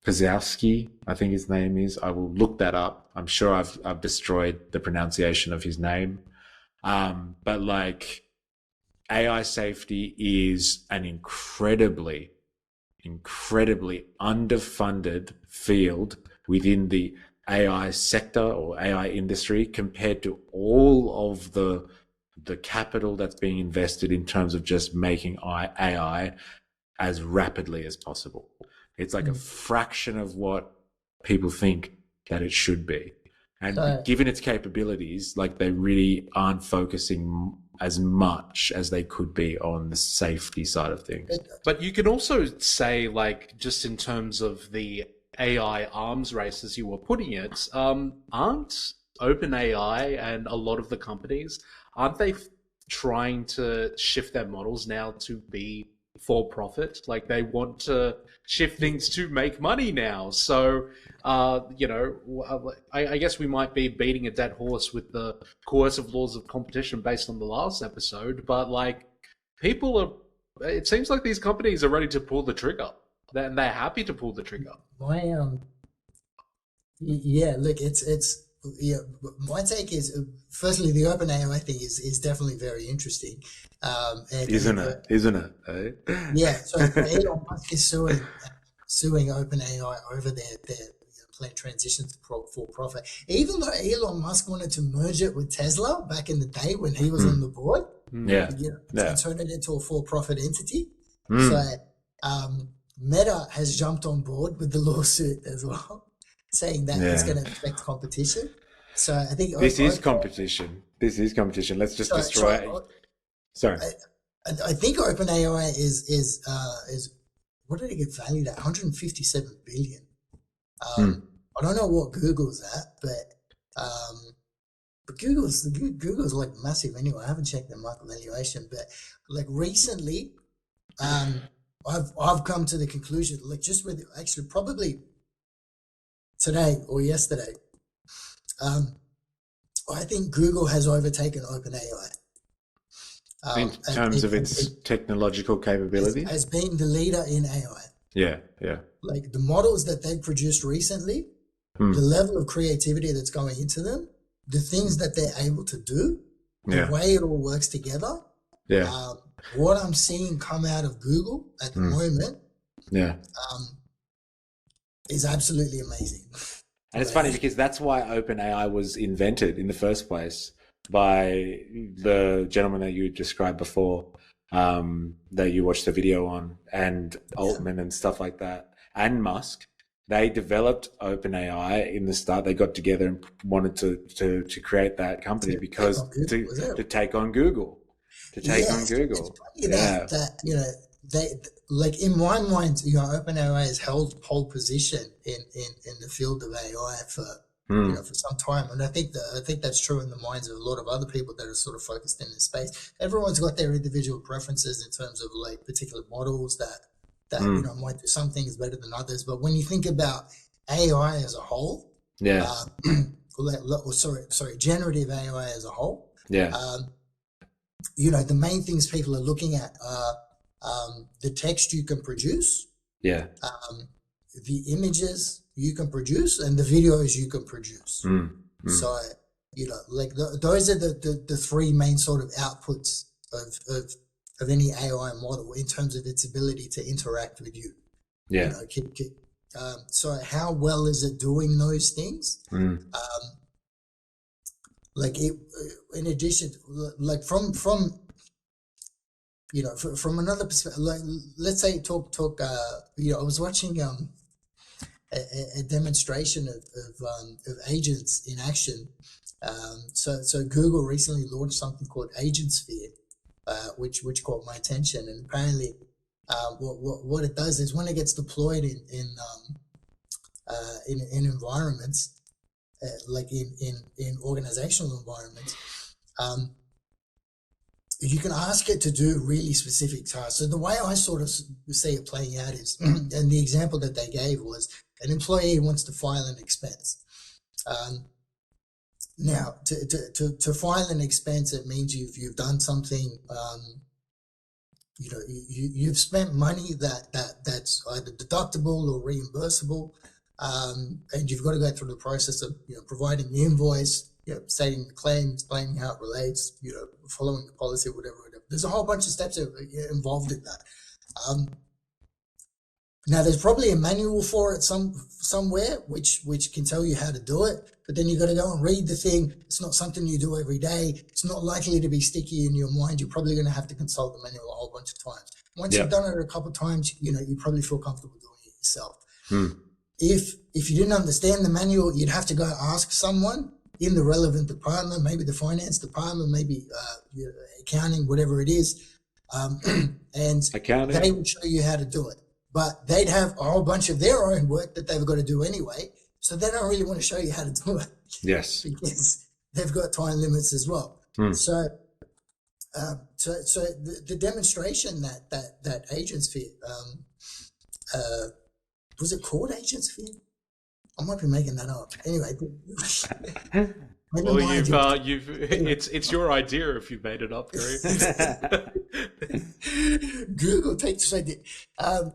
Pazowski, I think his name is. I will look that up. I'm sure I've destroyed the pronunciation of his name. But like, AI safety is an incredibly underfunded field within the AI sector or AI industry compared to all of the capital that's being invested in terms of just making AI as rapidly as possible. It's like a fraction of what people think that it should be. And given its capabilities, like, they really aren't focusing as much as they could be on the safety side of things. But you can also say, like, just in terms of the AI arms race, as you were putting it, aren't OpenAI and a lot of the companies, aren't they trying to shift their models now to be for profit. Like they want to shift things to make money now. So, I guess we might be beating a dead horse with the coercive laws of competition based on the last episode, but like people are, it seems like these companies are ready to pull the trigger. They're happy to pull the trigger. Yeah, look, yeah. My take is, firstly, the OpenAI thing is definitely very interesting. Isn't it? Eh? Yeah. So Elon Musk is suing OpenAI over their planned transition to for profit. Even though Elon Musk wanted to merge it with Tesla back in the day when he was on the board, and turn it into a for-profit entity. So Meta has jumped on board with the lawsuit as well, saying that it's going to affect competition. So I think this is competition. Let's just destroy it. Sorry. I think OpenAI is what did it get valued at? 157 billion. I don't know what Google's at, but Google's like massive anyway. I haven't checked their market valuation, but like recently, I've come to the conclusion, like just with actually probably today or yesterday, I think Google has overtaken OpenAI. In terms of its technological capability? Has been the leader in AI. Yeah. Like the models that they've produced recently, the level of creativity that's going into them, the things that they're able to do, the way it all works together. Yeah. What I'm seeing come out of Google at the moment is absolutely amazing. And it's funny because that's why OpenAI was invented in the first place by the gentleman that you described before, that you watched the video on, and Altman and stuff like that, and Musk. They developed OpenAI in the start. They got together and wanted to create that company because to take on Google. It's funny that they like, in my mind, OpenAI has held pole position in the field of AI for for some time, and I think that's true in the minds of a lot of other people that are sort of focused in this space. Everyone's got their individual preferences in terms of like particular models that might do some things better than others. But when you think about AI as a whole, generative AI as a whole, the main things people are looking at are the text you can produce, the images you can produce, and the videos you can produce. So, those are the three main sort of outputs of any AI model in terms of its ability to interact with you. So how well is it doing those things? In addition, like from another perspective, like let's say talk. I was watching a demonstration of agents in action. So Google recently launched something called AgentSphere, which caught my attention. And apparently, what it does is when it gets deployed in environments, like in organizational environments, you can ask it to do really specific tasks. So the way I sort of see it playing out is, and the example that they gave was, an employee wants to file an expense. Now, to file an expense, it means you've done something. You've spent money that's either deductible or reimbursable, and you've got to go through the process of providing the invoice, stating the claim, explaining how it relates, following the policy, whatever. There's a whole bunch of steps involved in that. Now, there's probably a manual for it somewhere which can tell you how to do it, but then you've got to go and read the thing. It's not something you do every day. It's not likely to be sticky in your mind. You're probably going to have to consult the manual a whole bunch of times. Once you've done it a couple of times, you probably feel comfortable doing it yourself. If you didn't understand the manual, you'd have to go ask someone in the relevant department, maybe the finance department, maybe accounting, whatever it is, and they would show you how to do it. But they'd have a whole bunch of their own work that they've got to do anyway, so they don't really want to show you how to do it. Yes. Because they've got time limits as well. So So the demonstration that Agentsphere, was it called Agentsphere? I might be making that up. Anyway, Well, it's your idea if you made it up, Kareem. Google takes this idea.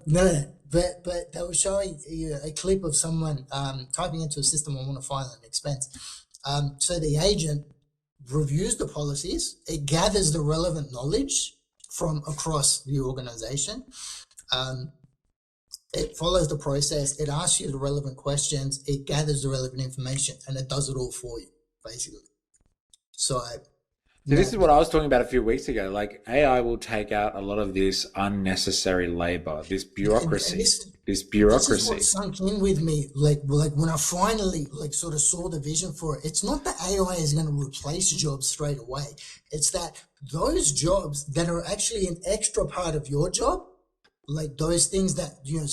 No, but they were showing a clip of someone typing into a system, I want to file an expense. So the agent reviews the policies, it gathers the relevant knowledge from across the organization. It follows the process, it asks you the relevant questions, it gathers the relevant information, and it does it all for you, basically. So this is what I was talking about a few weeks ago. Like AI will take out a lot of this unnecessary labor, this bureaucracy, this bureaucracy. This is what sunk in with me. Like when I finally sort of saw the vision for it. It's not that AI is going to replace jobs straight away. It's that those jobs that are actually an extra part of your job, like those things that you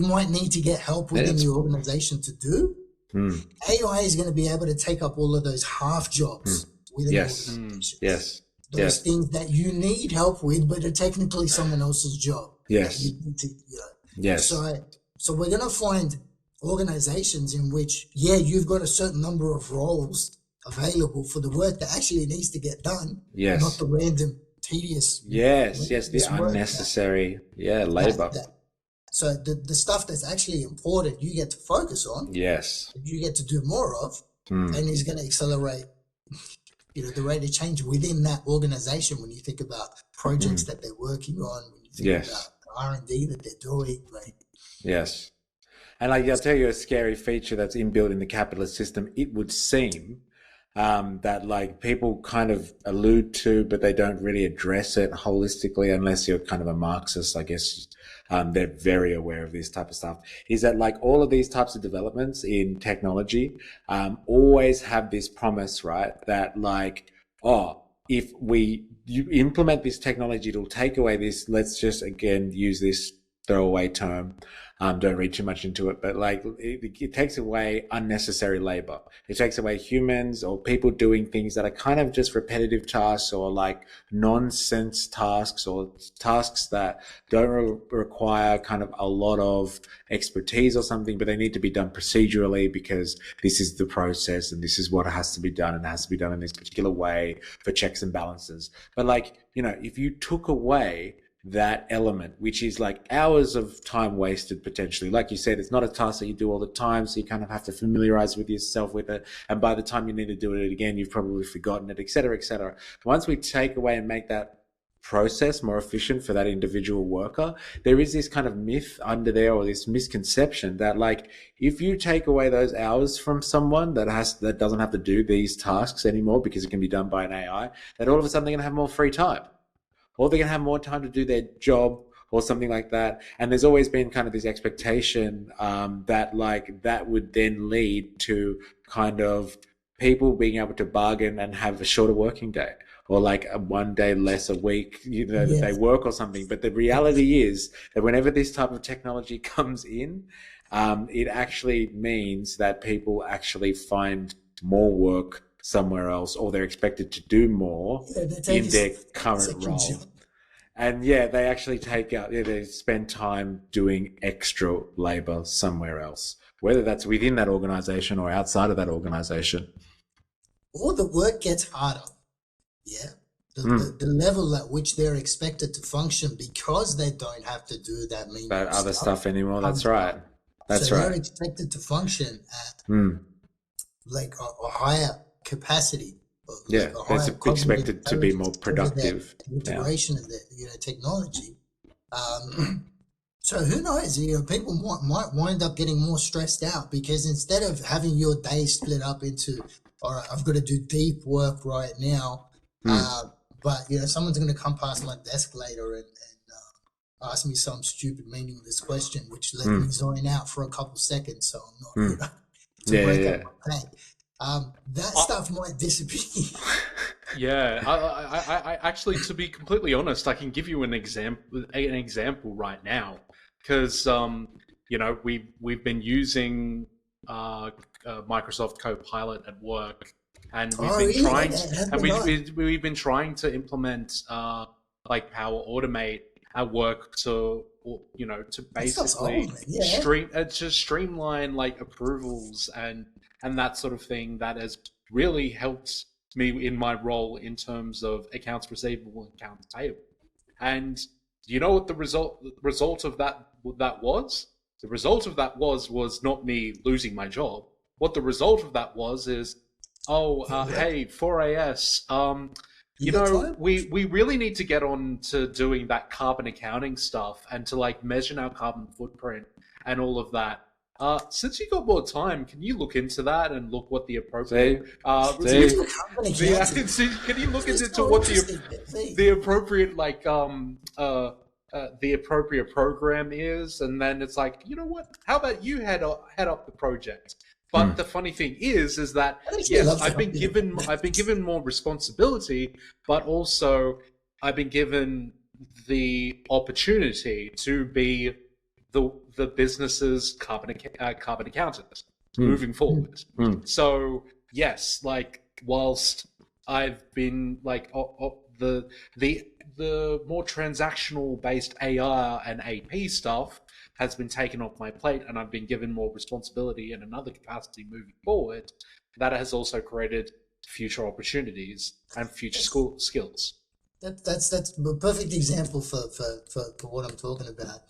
might need to get help within the organization to do. AI is going to be able to take up all of those half jobs within the organization. Yes. Those things that you need help with, but are technically someone else's job. Yes. Yes. So we're going to find organizations in which, you've got a certain number of roles available for the work that actually needs to get done. Yes. Not the random, tedious. The unnecessary, labor. So the stuff that's actually important, you get to focus on. Yes. You get to do more of, and is going to accelerate, the rate of change within that organization when you think about projects that they're working on, when you think about R&D that they're doing. Yes. And I'll tell you a scary feature that's inbuilt in the capitalist system. It would seem that people kind of allude to, but they don't really address it holistically unless you're kind of a Marxist, I guess. They're very aware of this type of stuff, is that all of these types of developments in technology always have this promise, right? That if you implement this technology, it'll take away this, let's just again use this throwaway term, don't read too much into it, but it takes away unnecessary labor. It takes away humans or people doing things that are kind of just repetitive tasks or nonsense tasks or tasks that don't require kind of a lot of expertise or something, but they need to be done procedurally because this is the process and this is what has to be done, and it has to be done in this particular way for checks and balances. But if you took away that element, which is hours of time wasted potentially. Like you said, it's not a task that you do all the time, so you kind of have to familiarize with yourself with it. And by the time you need to do it again, you've probably forgotten it, et cetera, et cetera. Once we take away and make that process more efficient for that individual worker, there is this kind of myth under there, or this misconception that if you take away those hours from someone that doesn't have to do these tasks anymore because it can be done by an AI, that all of a sudden they're going to have more free time. Or they're going to have more time to do their job or something like that. And there's always been kind of this expectation that would then lead to kind of people being able to bargain and have a shorter working day, or a 1 day less a week, that they work or something. But the reality is that whenever this type of technology comes in, it actually means that people actually find more work somewhere else, or they're expected to do more in their current role. And they actually they spend time doing extra labor somewhere else, whether that's within that organization or outside of that organization. Or the work gets harder. The level at which they're expected to function because they don't have to do that other stuff anymore. That's right. They're expected to function at a higher capacity. They're expected to be more productive. Integration of the technology. So who knows? People might wind up getting more stressed out because instead of having your day split up into, all right, I've got to do deep work right now, but someone's going to come past my desk later and ask me some stupid meaningless question, which let me zone out for a couple seconds, so I'm not break up my day. That stuff might disappear. I actually, to be completely honest, I can give you an example right now, because we've been using Microsoft Copilot at work and we've Oh, been really? trying, Have and they not? we've been trying to implement like Power Automate our work to to That stuff's basically old, man. Yeah. just streamline like approvals and that sort of thing. That has really helped me in my role in terms of accounts receivable and accounts payable. And you know what the result of that was? The result of that was not me losing my job. What the result of that was is, oh, Yeah. hey, 4AS, You got time? we really need to get on to doing that carbon accounting stuff and to like measure our carbon footprint and all of that. Since you got more time, can you look into that and look what the appropriate You do carbon accounting. can you look It's into so what interesting. the appropriate like the appropriate program is, and then it's like, you know what? How about you head up the project? But the funny thing is that I'd actually yes, love to I've been help you. given more responsibility, but also I've been given the opportunity to be the business's carbon accountant moving forward. So yes, like whilst I've been like the more transactional based AR and AP stuff has been taken off my plate, and I've been given more responsibility in another capacity moving forward. That has also created future opportunities and future skills. That's a perfect example for what I'm talking about.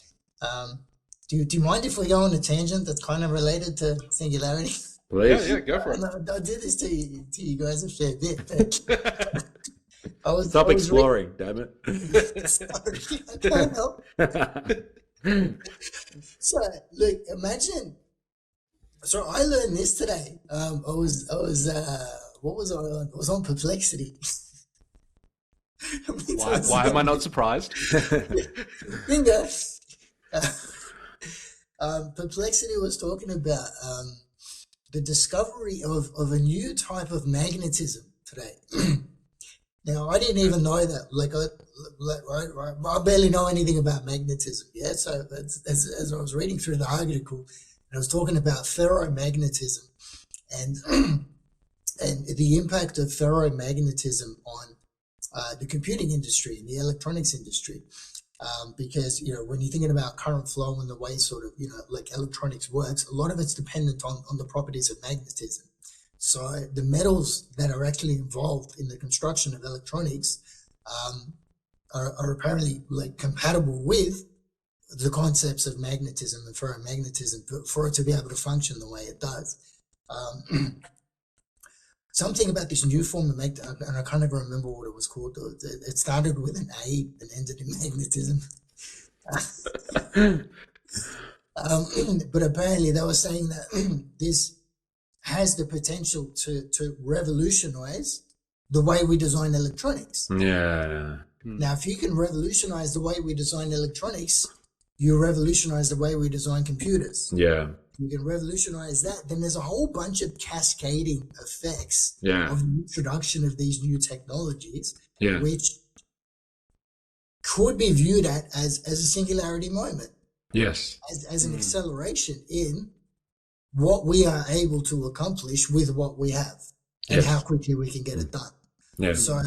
Do you mind if we go on a tangent that's kind of related to singularity? Please. Yeah, go for it. I did this to you guys a fair bit. But Stop exploring, damn it. Sorry, I can't help. So look, imagine. So I learned this today. What was I on? I was on Perplexity. Why am I not surprised? Bingo. Perplexity was talking about the discovery of a new type of magnetism today. Now, I didn't even know that. I barely know anything about magnetism. Yeah, so as I was reading through the article, I was talking about ferromagnetism and and the impact of ferromagnetism on the computing industry and the electronics industry. Because when you're thinking about current flow and the way sort of like electronics works, a lot of it's dependent on the properties of magnetism. So the metals that are actually involved in the construction of electronics are apparently like compatible with the concepts of magnetism and ferromagnetism for it to be able to function the way it does. Something about this new form of magnetism, and I can't even remember what it was called. It started with an A and ended in magnetism. But apparently they were saying that this has the potential to revolutionize the way we design electronics. Yeah. Now, if you can revolutionize the way we design electronics, you revolutionize the way we design computers. Yeah. You can revolutionize that, then there's a whole bunch of cascading effects Yeah. of the introduction of these new technologies, Yeah. which could be viewed at as a singularity moment, Yes. as an acceleration in what we are able to accomplish with what we have and Yes. how quickly we can get it done. Yes. So,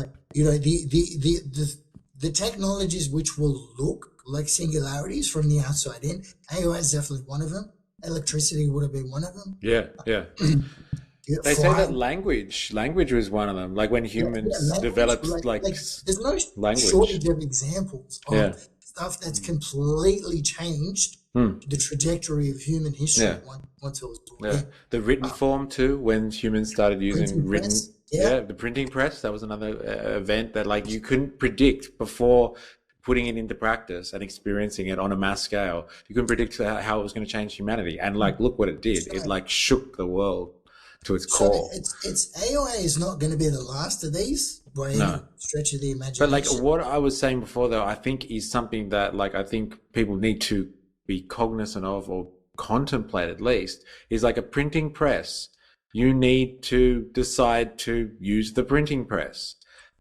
the technologies which will look like singularities from the outside in, AI is definitely one of them. Electricity would have been one of them. Yeah. Yeah. They say that language was one of them. Like when humans developed there's no language. shortage of examples of stuff that's completely changed the trajectory of human history once it was born. Yeah. The written form too, when humans started using written press. the printing press, that was another event that like you couldn't predict before putting it into practice and experiencing it on a mass scale. You couldn't predict how it was going to change humanity, and like look what it did. It like shook the world to its core. It's AI is not going to be the last of these by any stretch of the imagination. But like what I was saying before, though, I think is something that like I think people need to be cognizant of or contemplate at least is like a printing press. You need to decide to use the printing press.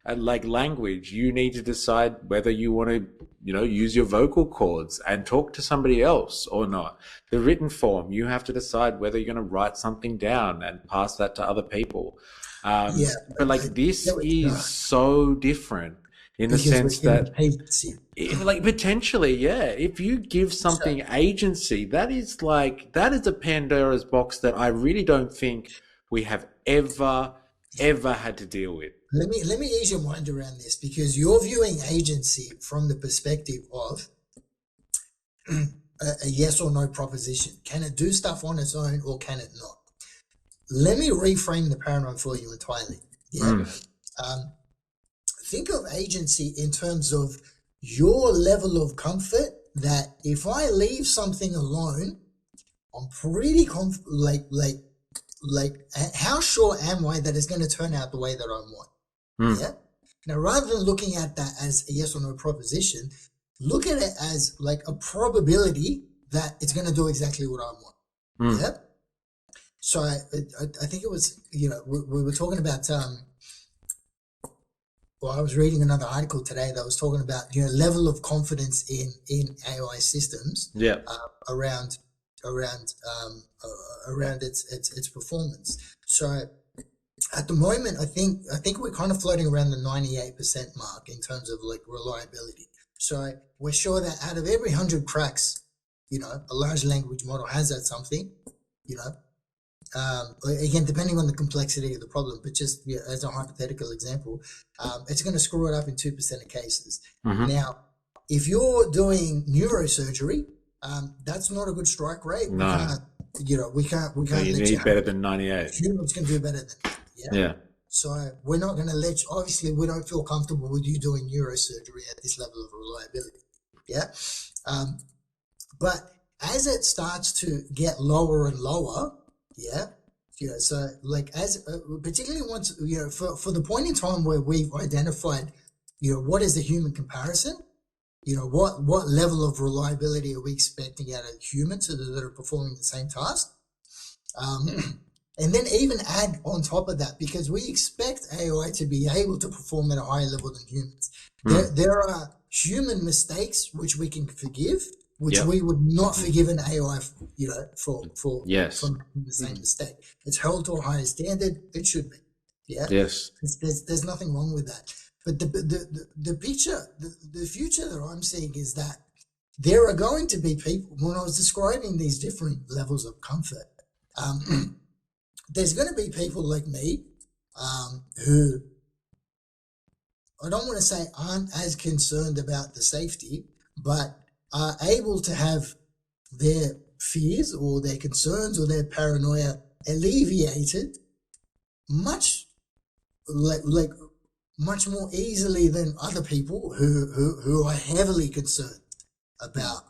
And like language, you need to decide whether you want to, use your vocal cords and talk to somebody else or not. The written form, you have to decide whether you're going to write something down and pass that to other people. Yeah, But like I this get what you is so different in the because we're sense giving that agency. like potentially, yeah, if you give So something agency, that is a Pandora's box that I really don't think we have ever had to deal with. let me ease your mind around this, because you're viewing agency from the perspective of a yes or no proposition. Can it do stuff on its own or can it not? Let me reframe the paradigm for you entirely. Yeah. Um, think of agency in terms of your level of comfort, that if I leave something alone, I'm pretty how sure am I that it's going to turn out the way that I want? Yeah. Now, rather than looking at that as a yes or no proposition, look at it as like a probability that it's going to do exactly what I want. Yeah. So I think it was, we were talking about, I was reading another article today that was talking about, level of confidence in AI systems, Yeah. around its performance. So at the moment, I think we're kind of floating around the 98% mark in terms of like reliability. So we're sure that out of every 100 cracks, a large language model has that something, again, depending on the complexity of the problem, but just as a hypothetical example, it's going to screw it up in 2% of cases. Now, if you're doing neurosurgery, that's not a good strike rate. No. We can't You let need better than 98. Humans can do better than that. Yeah. So we're not going to obviously we don't feel comfortable with you doing neurosurgery at this level of reliability. Yeah. But as it starts to get lower and lower, so like particularly once, for the point in time where we've identified, what is the human comparison, what level of reliability are we expecting out of humans that are performing the same task, and then even add on top of that, because we expect AI to be able to perform at a higher level than humans. There are human mistakes which we can forgive, which we would not forgive an AI, for the same mistake. It's held to a higher standard. It should be. Yeah. Yes. There's nothing wrong with that. But the picture, the future that I'm seeing is that there are going to be people. When I was describing these different levels of comfort, there's going to be people like me, who I don't want to say aren't as concerned about the safety, but are able to have their fears or their concerns or their paranoia alleviated much much more easily than other people who are heavily concerned about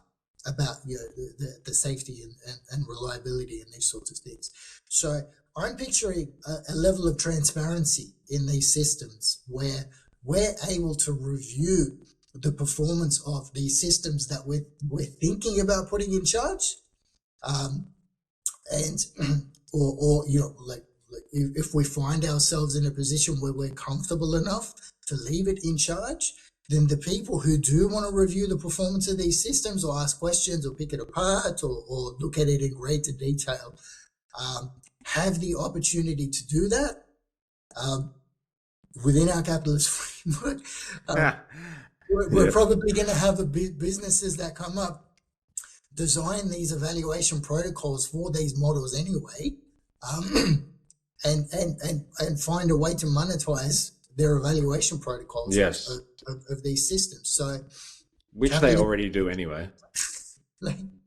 the safety and reliability and these sorts of things. So I'm picturing a level of transparency in these systems where we're able to review the performance of these systems that we're thinking about putting in charge, and or if we find ourselves in a position where we're comfortable enough to leave it in charge, then the people who do want to review the performance of these systems or ask questions or pick it apart or look at it in greater detail, have the opportunity to do that within our capitalist framework. We're probably going to have businesses that come up, design these evaluation protocols for these models anyway, and find a way to monetize their evaluation protocols of these systems. So, which they already do anyway.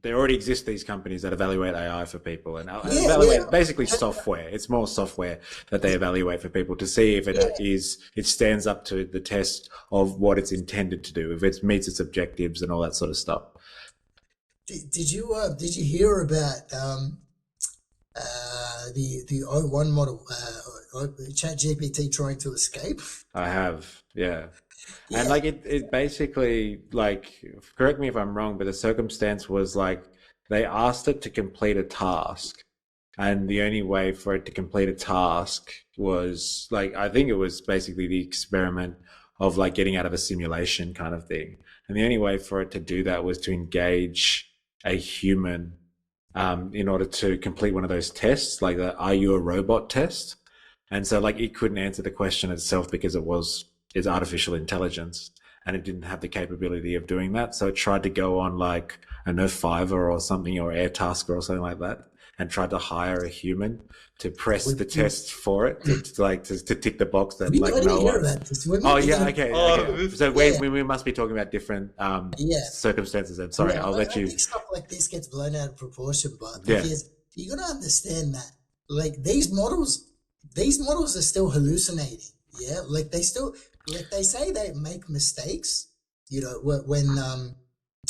There already exist these companies that evaluate AI for people and evaluate basically software. It's more software that they evaluate for people to see if it stands up to the test of what it's intended to do, if it meets its objectives and all that sort of stuff. Did you hear about the O1 model, ChatGPT trying to escape? I have, yeah. And like it basically, like, correct me if I'm wrong, but the circumstance was like they asked it to complete a task, and the only way for it to complete a task was like, I think it was basically the experiment of like getting out of a simulation kind of thing. And the only way for it to do that was to engage a human in order to complete one of those tests, like the "Are you a robot?" test. And so like it couldn't answer the question itself because it's artificial intelligence and it didn't have the capability of doing that. So it tried to go on like, I don't know, Fiverr or something, or Airtasker or something like that, and tried to hire a human to press the tests for it to tick the box that We like already no hear one. about this. Oh yeah, okay. So Yeah. we must be talking about different Yeah. circumstances. Then sorry, Yeah, I'll let I you. think stuff like this gets blown out of proportion, but Yeah. because you gotta understand that, like these models are still hallucinating. Yeah, like they still, like they say they make mistakes. You know, when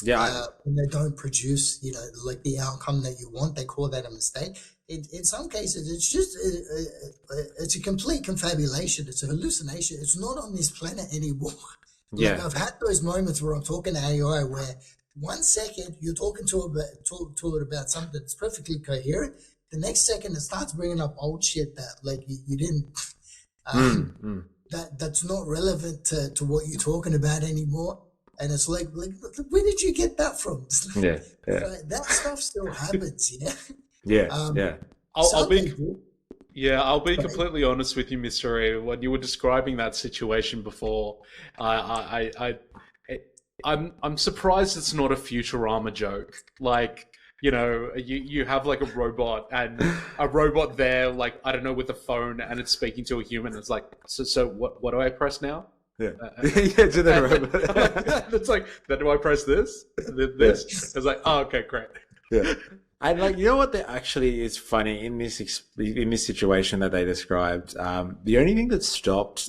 they don't produce, you know, like the outcome that you want, they call that a mistake. In some cases, it's just it's a complete confabulation. It's a hallucination. It's not on this planet anymore. Yeah. Like I've had those moments where I'm talking to AI where 1 second you're talking to it about something that's perfectly coherent. The next second it starts bringing up old shit that like you didn't. That's not relevant to what you're talking about anymore. And it's like where did you get that from? Yeah. So that stuff still happens, yeah. Yeah. I'll be People, completely honest with you, Mystere. When you were describing that situation before, I'm surprised it's not a Futurama joke. Like, you know, you have like a robot and a robot there, like, I don't know, with a phone, and it's speaking to a human. It's like, so what do I press now? Yeah. Yeah, to the robot. It's like, then do I press this? This? Yeah. It's like, oh, okay, great. Yeah. And like, you know what actually is funny in this situation that they described? The only thing that stopped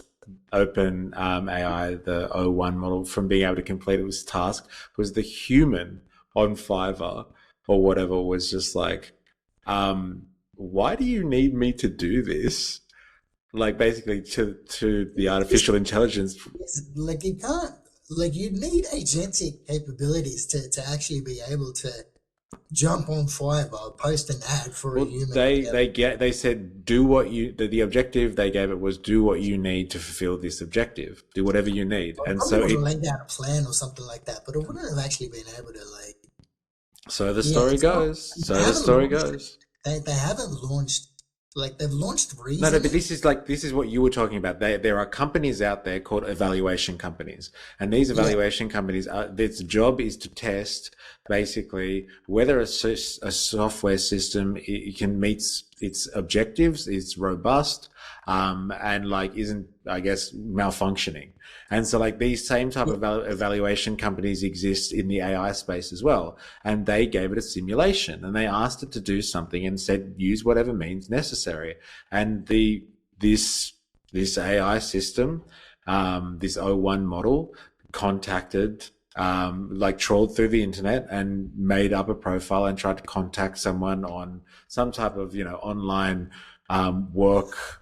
Open AI, the O1 model, from being able to complete its task was the human on Fiverr or whatever was just like, why do you need me to do this? Like basically to the artificial intelligence. Like you can't, like you need agentic capabilities to actually be able to jump on Fiverr, post an ad for a human. They said do what you the objective they gave it was do what you need to fulfill this objective. Do whatever you need. I and so it laid out a plan or something like that, but it wouldn't have actually been able to like. So the story goes. They haven't launched. Like they've launched recently. No, but this is what you were talking about. There are companies out there called evaluation companies, and these evaluation companies, their job is to test basically whether a software system it can meet its objectives, it's robust, and like isn't, I guess, malfunctioning. And so like these same type of evaluation companies exist in the AI space as well. And they gave it a simulation and they asked it to do something and said, use whatever means necessary. And this AI system, this O1 model contacted, trolled through the internet and made up a profile and tried to contact someone on some type of, online, work,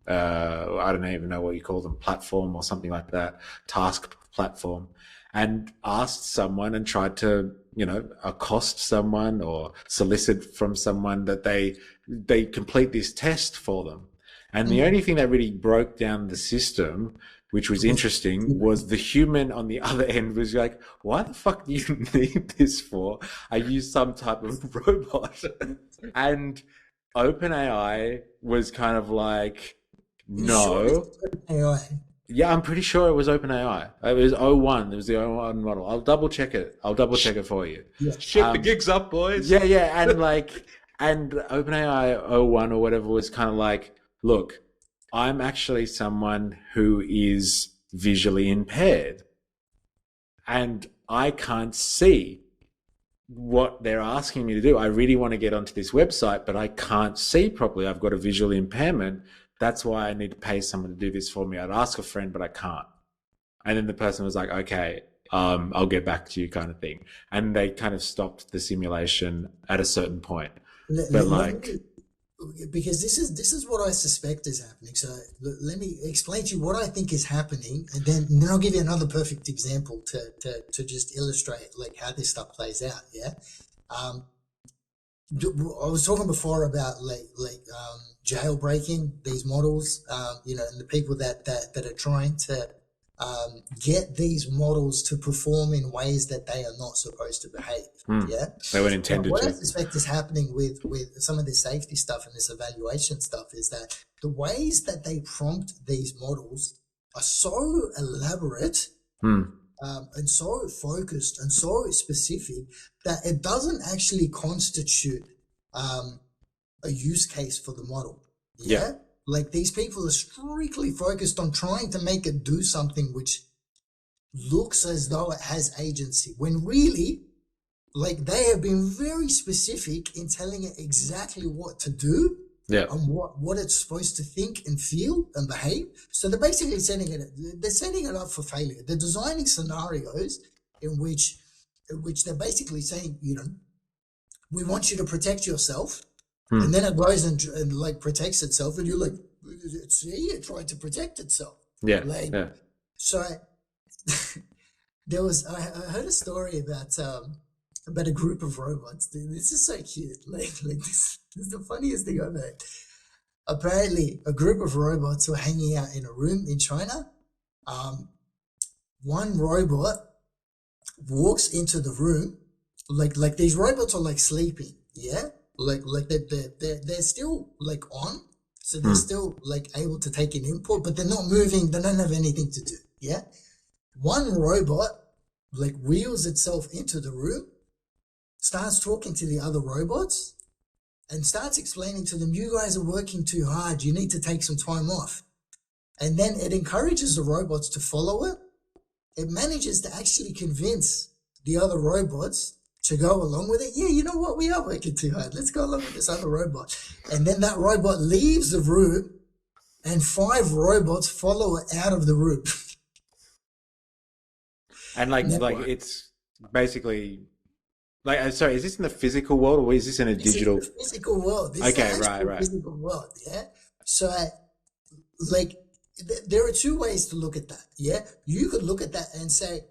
I don't even know what you call them, platform or something like that, task platform, and asked someone and tried to, accost someone or solicit from someone that they complete this test for them. And the only thing that really broke down the system, which was interesting, was the human on the other end was like, why the fuck do you need this for? I use some type of robot. And OpenAI was kind of like, no. AI. Yeah, I'm pretty sure it was OpenAI. It was O1. It was the O1 model. I'll double check it. For you. Yeah. Shit, the gig's up, boys. Yeah. And and OpenAI O1 or whatever was kind of like, look, I'm actually someone who is visually impaired and I can't see what they're asking me to do. I really want to get onto this website, but I can't see properly. I've got a visual impairment. That's why I need to pay someone to do this for me. I'd ask a friend, but I can't. And then the person was like, okay, I'll get back to you kind of thing. And they kind of stopped the simulation at a certain point. Because this is what I suspect is happening. So let me explain to you what I think is happening, and then I'll give you another perfect example to just illustrate like how this stuff plays out. Yeah. I was talking before about jailbreaking these models, and the people that are trying to get these models to perform in ways that they are not supposed to behave. Yeah, they weren't now, intended what I to. suspect is happening with some of this safety stuff and this evaluation stuff is that the ways that they prompt these models are so elaborate and so focused and so specific that it doesn't actually constitute a use case for the model. Yeah? Like these people are strictly focused on trying to make it do something which looks as though it has agency, when really, like, they have been very specific in telling it exactly what to do and what it's supposed to think and feel and behave. So they're basically setting it up for failure. They're designing scenarios in which they're basically saying, we want you to protect yourself. And then it goes and like protects itself, and you're like, see, it tried to protect itself. So I heard a story about a group of robots. Dude, this is so cute. Like this is the funniest thing I've heard. Apparently, a group of robots were hanging out in a room in China. One robot walks into the room, like these robots are like sleeping, yeah. Like they're still like on, so they're still like able to take an input, but they're not moving. They don't have anything to do. Yeah, one robot like wheels itself into the room, starts talking to the other robots, and starts explaining to them, "You guys are working too hard. You need to take some time off." And then it encourages the robots to follow it. It manages to actually convince the other robots to go along with it. Yeah, you know what? We are working too hard. Let's go along with this other robot. And then that robot leaves the room and 5 robots follow it out of the room. And like it's basically like, sorry, is this in the physical world or is this in a digital? This is the physical world. This okay, is right. Physical world, yeah. So like there are 2 ways to look at that. Yeah, you could look at that and say,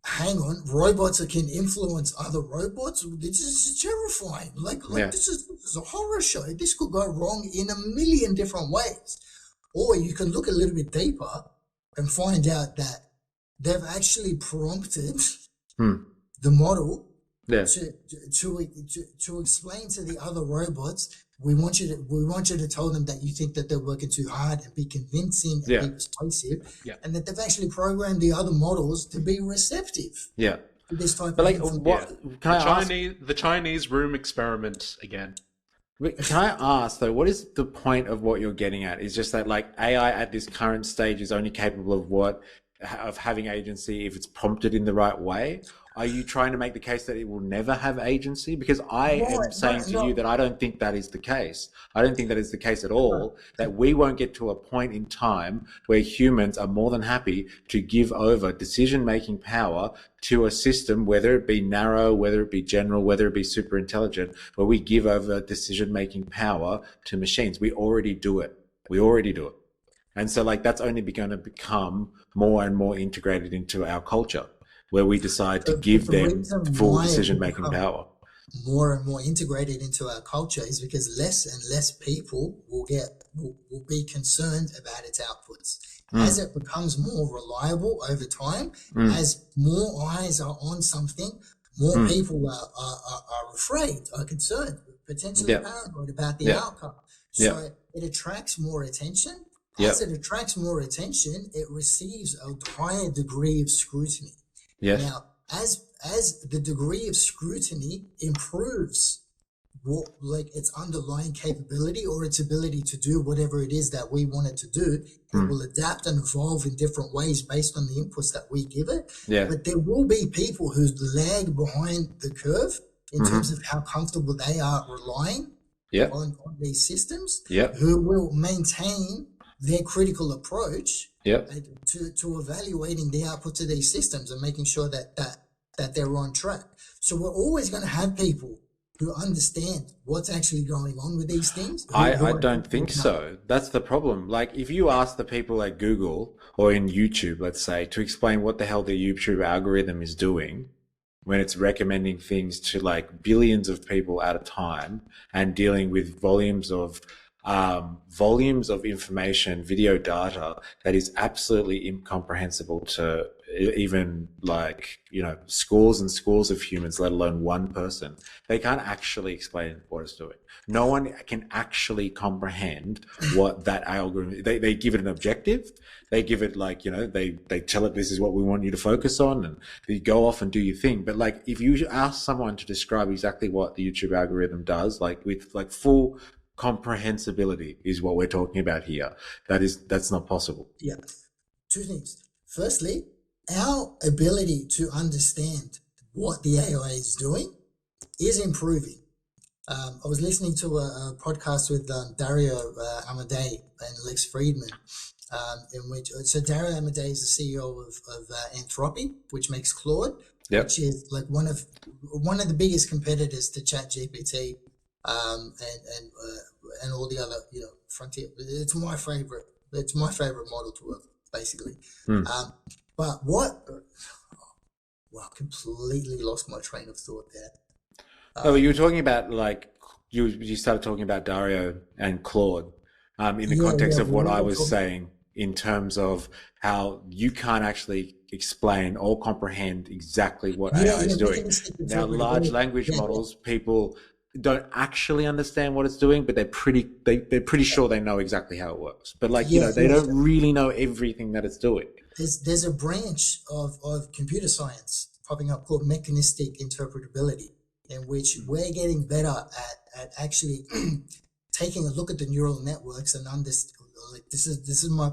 hang on, robots that can influence other robots? This is terrifying. Like this is a horror show. This could go wrong in a million different ways. Or you can look a little bit deeper and find out that they've actually prompted the model to explain to the other robots, we want you to tell them that you think that they're working too hard and be convincing and be persuasive, and that they've actually programmed the other models to be receptive. Yeah. To this type but of the Chinese room experiment again. Can I ask though, what is the point of what you're getting at? Is just that like AI at this current stage is only capable of having agency if it's prompted in the right way? Are you trying to make the case that it will never have agency? Because I am saying to you that I don't think that is the case. I don't think that is the case at all, that we won't get to a point in time where humans are more than happy to give over decision-making power to a system, whether it be narrow, whether it be general, whether it be super intelligent, where we give over decision-making power to machines. We already do it. And so like that's only going to become more and more integrated into our culture, where we decide to give them full decision-making power. More and more integrated into our culture is because less and less people will be concerned about its outputs. As it becomes more reliable over time, as more eyes are on something, more people are afraid, are concerned, potentially paranoid about the outcome. So it attracts more attention. As it attracts more attention, it receives a higher degree of scrutiny. Yes. Now, as the degree of scrutiny improves, its underlying capability or its ability to do whatever it is that we want it to do, it will adapt and evolve in different ways based on the inputs that we give it. Yeah. But there will be people who lag behind the curve in terms of how comfortable they are relying on these systems, who will maintain their critical approach to evaluating the outputs of these systems and making sure that they're on track. So we're always going to have people who understand what's actually going on with these things. I don't think so. That's the problem. Like if you ask the people at Google or in YouTube, let's say, to explain what the hell the YouTube algorithm is doing when it's recommending things to like billions of people at a time and dealing with volumes of volumes of information, video data that is absolutely incomprehensible to even like, scores and scores of humans, let alone one person. They can't actually explain what it's doing. No one can actually comprehend what that algorithm, they give it an objective. They give it like, they tell it, this is what we want you to focus on, and you go off and do your thing. But like, if you ask someone to describe exactly what the YouTube algorithm does, like with like full comprehensibility is what we're talking about here. That's not possible. Yeah. Two things. Firstly, our ability to understand what the AI is doing is improving. I was listening to a podcast with Dario Amadei and Lex Friedman, Dario Amadei is the CEO of Anthropic, which makes Claude, Yep. which is like one of the biggest competitors to ChatGPT, and all the other frontier. It's my favorite. It's my favorite model to work with, basically. But what? Well, I completely lost my train of thought there. You were talking about like you started talking about Dario and Claude in the context of what I was saying in terms of how you can't actually explain or comprehend exactly what AI is doing. Now, large language models, people don't actually understand what it's doing, but they're pretty sure they know exactly how it works. But like, they don't really know everything that it's doing. There's a branch of computer science popping up called mechanistic interpretability, in which we're getting better at actually taking a look at the neural networks and understand. Like this is my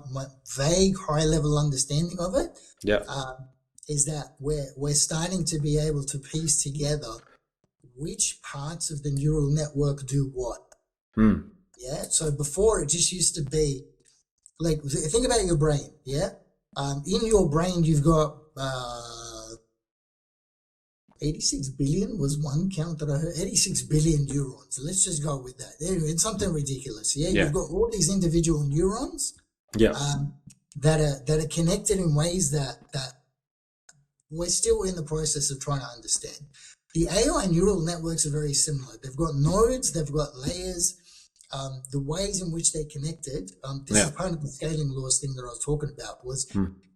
vague high level understanding of it. Yeah, is that we're starting to be able to piece together which parts of the neural network do what. Yeah. So before it just used to be like, think about your brain. Yeah. In your brain, you've got 86 billion was one count that I heard. 86 billion neurons. Let's just go with that. It's something ridiculous. Yeah. You've got all these individual neurons. Yeah. That are connected in ways that we're still in the process of trying to understand. The AI neural networks are very similar. They've got nodes, they've got layers. The ways in which they're connected, this is part of the scaling laws thing that I was talking about, was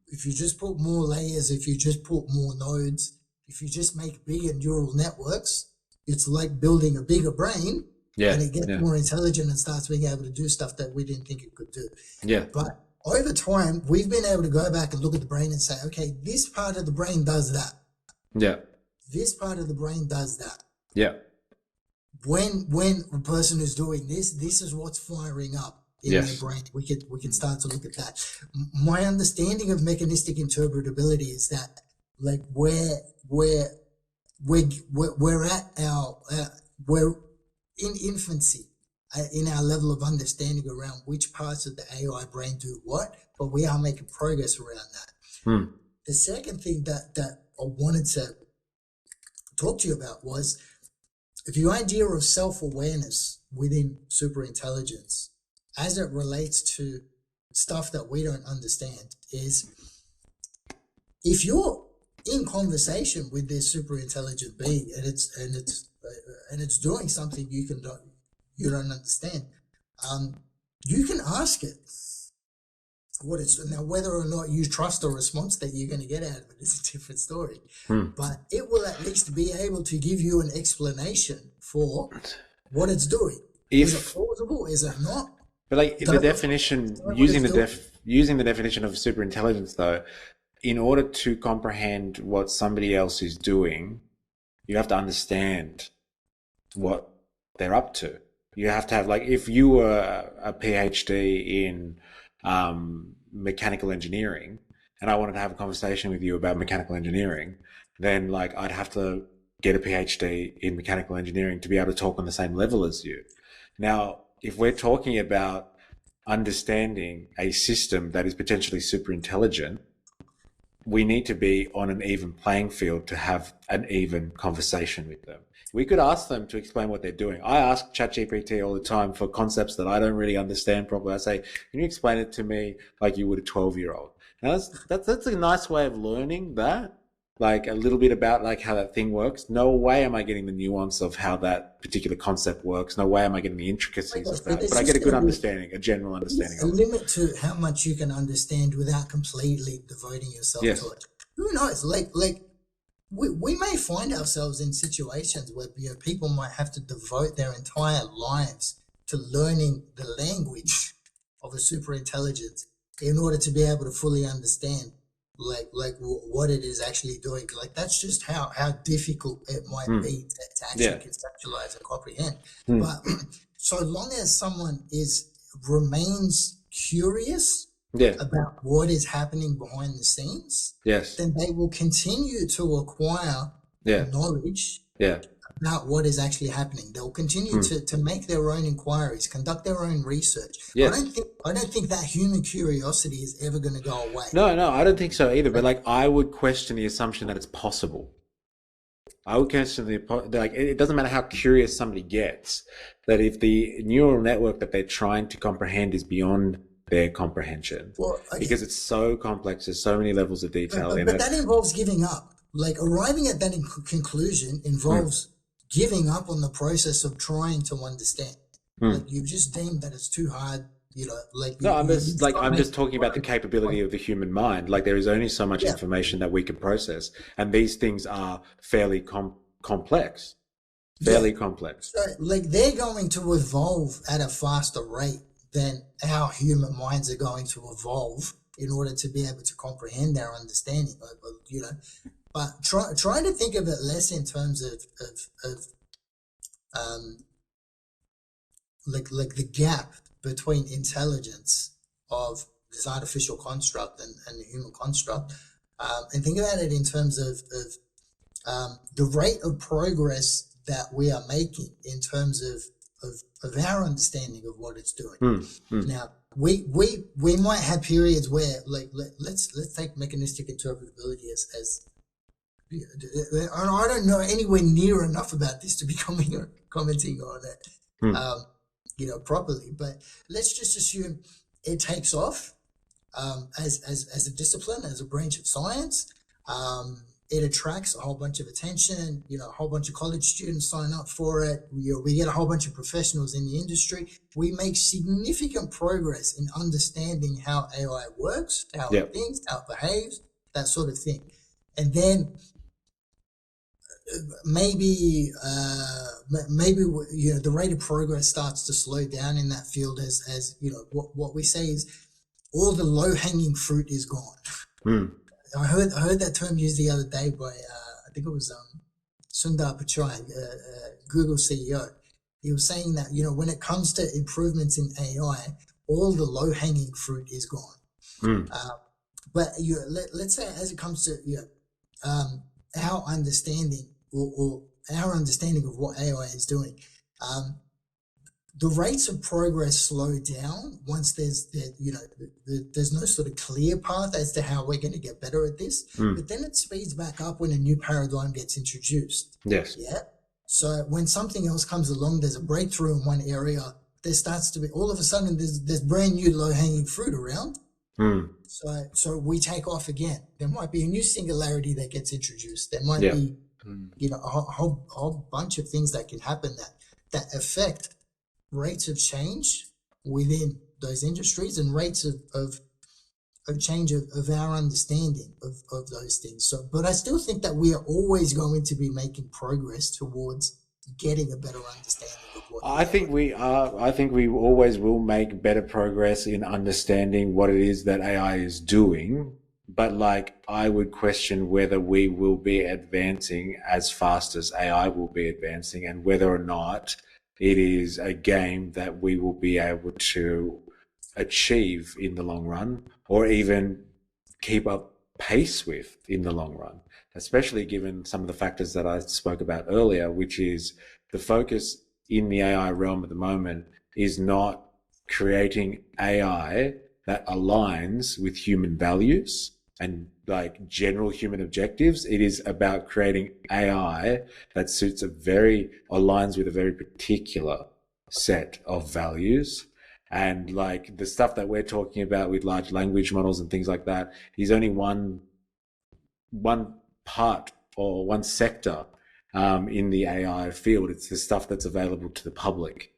if you just put more layers, if you just put more nodes, if you just make bigger neural networks, it's like building a bigger brain, and it gets more intelligent and starts being able to do stuff that we didn't think it could do. Yeah. But over time, we've been able to go back and look at the brain and say, okay, this part of the brain does that. Yeah. This part of the brain does that. Yeah. When a person is doing this is what's firing up in their brain. We can start to look at that. My understanding of mechanistic interpretability is that like we're at we're in infancy in our level of understanding around which parts of the AI brain do what, but we are making progress around that. The second thing that I wanted to talk to you about was the idea of self-awareness within superintelligence as it relates to stuff that we don't understand is if you're in conversation with this superintelligent being and it's doing something you don't understand, you can ask it what it's doing. Now, whether or not you trust the response that you're going to get out of it is a different story. But it will at least be able to give you an explanation for what it's doing. Is it plausible? Is it not? But like the definition, using the definition of superintelligence, though, in order to comprehend what somebody else is doing, you have to understand what they're up to. You have to have, like, if you were a PhD in mechanical engineering and I wanted to have a conversation with you about mechanical engineering, then like I'd have to get a PhD in mechanical engineering to be able to talk on the same level as you. Now, if we're talking about understanding a system that is potentially super intelligent, we need to be on an even playing field to have an even conversation with them. We could ask them to explain what they're doing. I ask ChatGPT all the time for concepts that I don't really understand properly. I say, can you explain it to me like you would a 12-year-old? Now that's a nice way of learning that. like a little bit about like how that thing works, no way am I getting the nuance of how that particular concept works. No way am I getting the intricacies of that. But I get a good understanding, a general understanding a of it. limit to how much you can understand without completely devoting yourself Yes. to it. Who knows? Like we may find ourselves in situations where people might have to devote their entire lives to learning the language of a super intelligence in order to be able to fully understand what it is actually doing. Like that's just how difficult it might be to actually conceptualize and comprehend. But so long as someone remains curious about what is happening behind the scenes, then they will continue to acquire knowledge about what is actually happening. They'll continue to make their own inquiries, conduct their own research. I don't think that human curiosity is ever going to go away. No, I don't think so either. But like, I would question the assumption that it's possible. I would question it doesn't matter how curious somebody gets, that if the neural network that they're trying to comprehend is beyond their comprehension, because it's so complex, there's so many levels of detail in it. But that involves giving up. Like arriving at that conclusion involves giving up on the process of trying to understand. Like you've just deemed that it's too hard. I'm just talking about the capability of the human mind. Like there is only so much information that we can process, and these things are fairly complex. Complex. So, like they're going to evolve at a faster rate than our human minds are going to evolve in order to be able to comprehend our understanding. But try to think of it less in terms of like the gap between intelligence of this artificial construct and the human construct, and think about it in terms of the rate of progress that we are making in terms of our understanding of what it's doing. Now, we might have periods where, like, let's take mechanistic interpretability as and I don't know anywhere near enough about this to be commenting on it, properly. But let's just assume it takes off as a discipline, as a branch of science. It attracts a whole bunch of attention. A whole bunch of college students sign up for it. We get a whole bunch of professionals in the industry. We make significant progress in understanding how AI works, how it thinks, how it behaves, that sort of thing. And then maybe the rate of progress starts to slow down in that field as what we say is all the low-hanging fruit is gone. I heard that term used the other day by I think it was Sundar Pichai, Google CEO. He was saying that when it comes to improvements in AI, all the low-hanging fruit is gone. But let's say as it comes to our understanding or our understanding of what AI is doing, the rates of progress slow down once there's no sort of clear path as to how we're going to get better at this. But then it speeds back up when a new paradigm gets introduced. Yes. Yeah. So when something else comes along, there's a breakthrough in one area, there starts to be all of a sudden there's brand new low-hanging fruit around. So we take off again. There might be a new singularity that gets introduced. There might be a whole bunch of things that can happen that affect rates of change within those industries and rates of change of our understanding of those things. So, but I still think that we are always going to be making progress towards getting a better understanding of what I think we always will make better progress in understanding what it is that AI is doing. But I would question whether we will be advancing as fast as AI will be advancing, and whether or not it is a game that we will be able to achieve in the long run, or even keep up pace with in the long run, especially given some of the factors that I spoke about earlier, which is the focus in the AI realm at the moment is not creating AI that aligns with human values and general human objectives. It is about creating AI that aligns with a very particular set of values. And the stuff that we're talking about with large language models and things like that is only one part or one sector in the AI field. It's the stuff that's available to the public.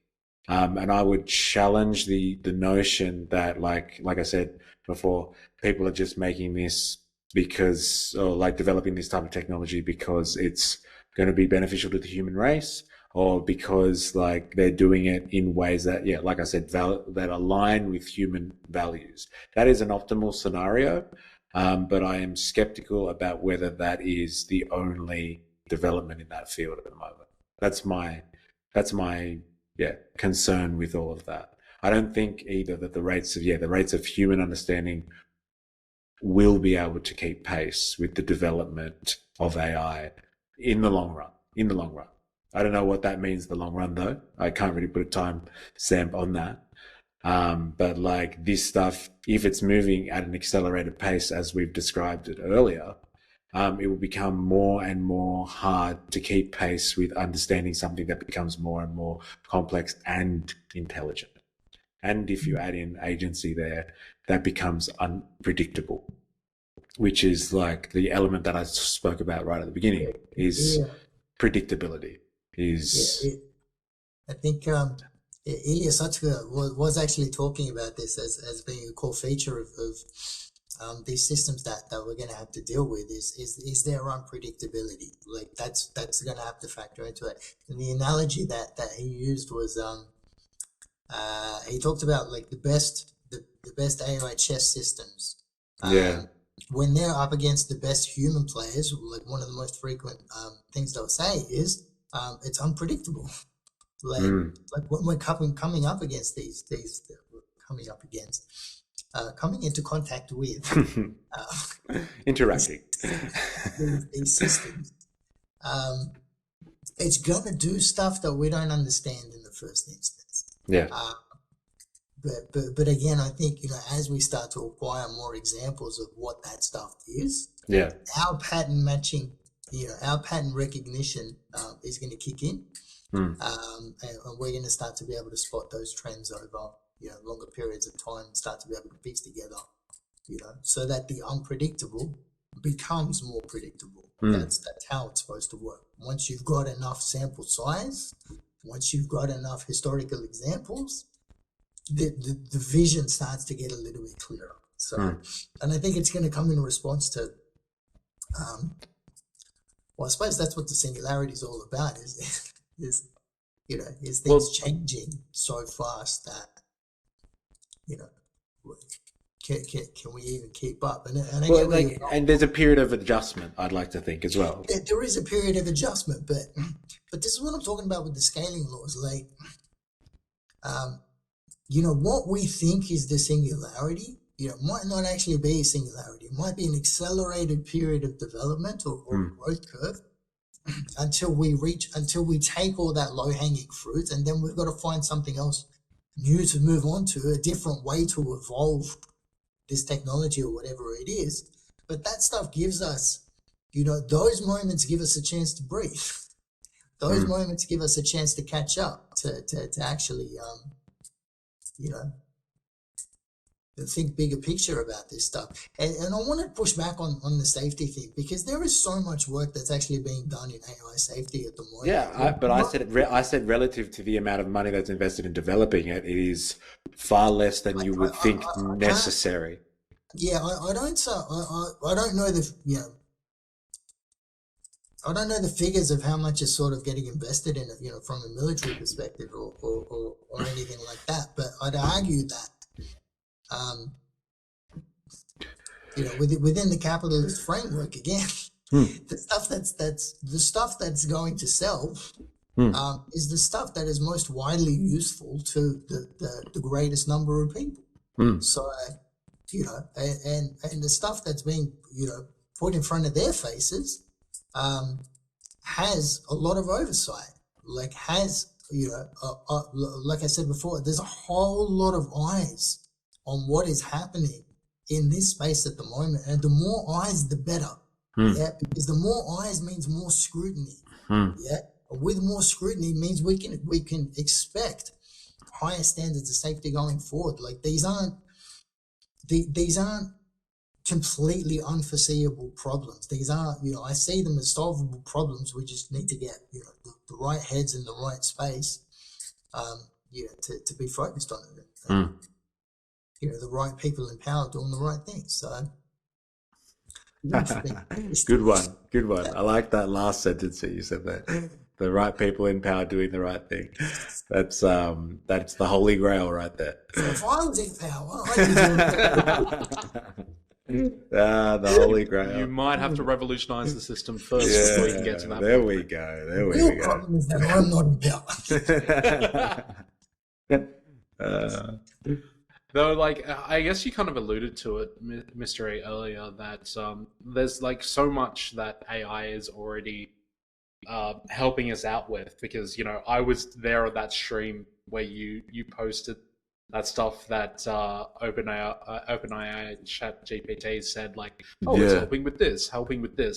And I would challenge the notion that, like I said before, people are just making this because, or like developing this type of technology because it's going to be beneficial to the human race, or because like they're doing it in ways that, yeah, like I said, that align with human values. That is an optimal scenario, but I am skeptical about whether that is the only development in that field at the moment. That's my concern with all of that. I don't think either that the rates of human understanding will be able to keep pace with the development of AI in the long run. I don't know what that means in the long run, though. I can't really put a time stamp on that. But like this stuff, if it's moving at an accelerated pace, as we've described it earlier, it will become more and more hard to keep pace with understanding something that becomes more and more complex and intelligent. And if you add in agency there, that becomes unpredictable, which is like the element that I spoke about right at the beginning, is predictability. I think Ilya Sutskever was actually talking about this as being a core feature of these systems that we're going to have to deal with is their unpredictability. Like that's going to have to factor into it. And the analogy that he used was he talked about like the best AI chess systems. When they're up against the best human players, like one of the most frequent things they'll say is it's unpredictable. Like when we're coming up against coming into contact with interacting these systems, it's gonna do stuff that we don't understand in the first instance. But again, I think, you know, as we start to acquire more examples of what that stuff is, our pattern matching, you know, our pattern recognition is going to kick in, and we're going to start to be able to spot those trends over, you know, longer periods of time, and start to be able to piece together, you know, so that the unpredictable becomes more predictable. That's how it's supposed to work. Once you've got enough sample size, once you've got enough historical examples, the vision starts to get a little bit clearer. So, and I think it's going to come in response to, well, I suppose that's what the singularity is all about. Is you know, is things changing so fast that, you know, can we even keep up? And there's a period of adjustment, I'd like to think as well. There is a period of adjustment, but this is what I'm talking about with the scaling laws. Like, you know, what we think is the singularity, you know, might not actually be a singularity. It might be an accelerated period of development or growth curve until we take all that low-hanging fruit, and then we've got to find something else new to move on to, a different way to evolve this technology or whatever it is. But that stuff gives us, you know, those moments give us a chance to breathe. Those moments give us a chance to catch up, to actually, you know, think bigger picture about this stuff. And I want to push back on the safety thing, because there is so much work that's actually being done in AI safety at the moment. Yeah, I said relative to the amount of money that's invested in developing it, it is far less than you would think necessary. Yeah, I don't know the, you know, I don't know the figures of how much is sort of getting invested in it, you know, from a military perspective or anything like that. But I'd argue that, you know, within the capitalist framework, again, the stuff that's going to sell is the stuff that is most widely useful to the greatest number of people. So, you know, and the stuff that's being, you know, put in front of their faces has a lot of oversight, like has, you know, like I said before, there's a whole lot of eyes on what is happening in this space at the moment, and the more eyes the better. Because the more eyes means more scrutiny. With more scrutiny means we can expect higher standards of safety going forward. Like these aren't completely unforeseeable problems. These are, I see them as solvable problems. We just need to get, the right heads in the right space, to be focused on it. The right people in power doing the right thing. So, Good one. I like that last sentence that you said there. The right people in power doing the right thing. That's the holy grail right there. So if I was in power, I'd be doing The holy grail. You might have to revolutionize the system first before you can get to that There point. we go. There the we real go. problem is that I'm not in power. Though, like, I guess you kind of alluded to it, Mystery, earlier, that there's like so much that AI is already helping us out with, because I was there at that stream where you posted that stuff that OpenAI Chat GPT said, like, oh, it's helping with this,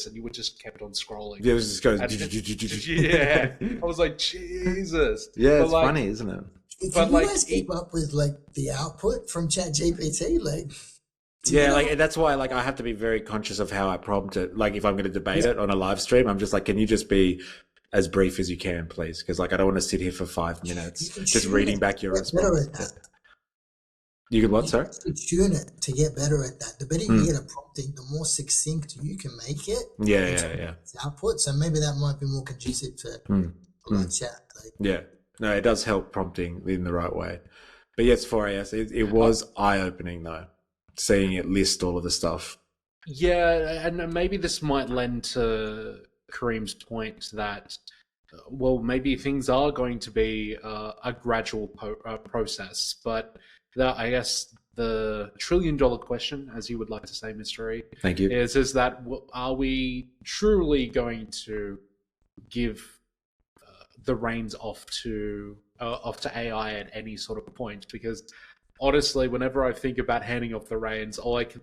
and you would just kept on scrolling. Yeah, it was just goes. Yeah, I was like, Jesus. Yeah, it's funny, isn't it? Can you guys keep up with the output from ChatGPT? That's why I have to be very conscious of how I prompt it. Like if I'm going to debate it on a live stream, I'm just like, can you just be as brief as you can, please? Because I don't want to sit here for 5 minutes just reading back your response. You can what, sorry? You tune it to get better at that. The better you get at prompting, the more succinct you can make it. Yeah. Output. So maybe that might be more conducive to live chat. Yeah. No, it does help prompting in the right way. But yes, 4AS, it was eye-opening though, seeing it list all of the stuff. Yeah, and maybe this might lend to Kareem's point that, well, maybe things are going to be a gradual process. But I guess the trillion-dollar question, as you would like to say, Mystery, thank you, is that are we truly going to give the reins off to AI at any sort of point? Because honestly, whenever I think about handing off the reins, all I can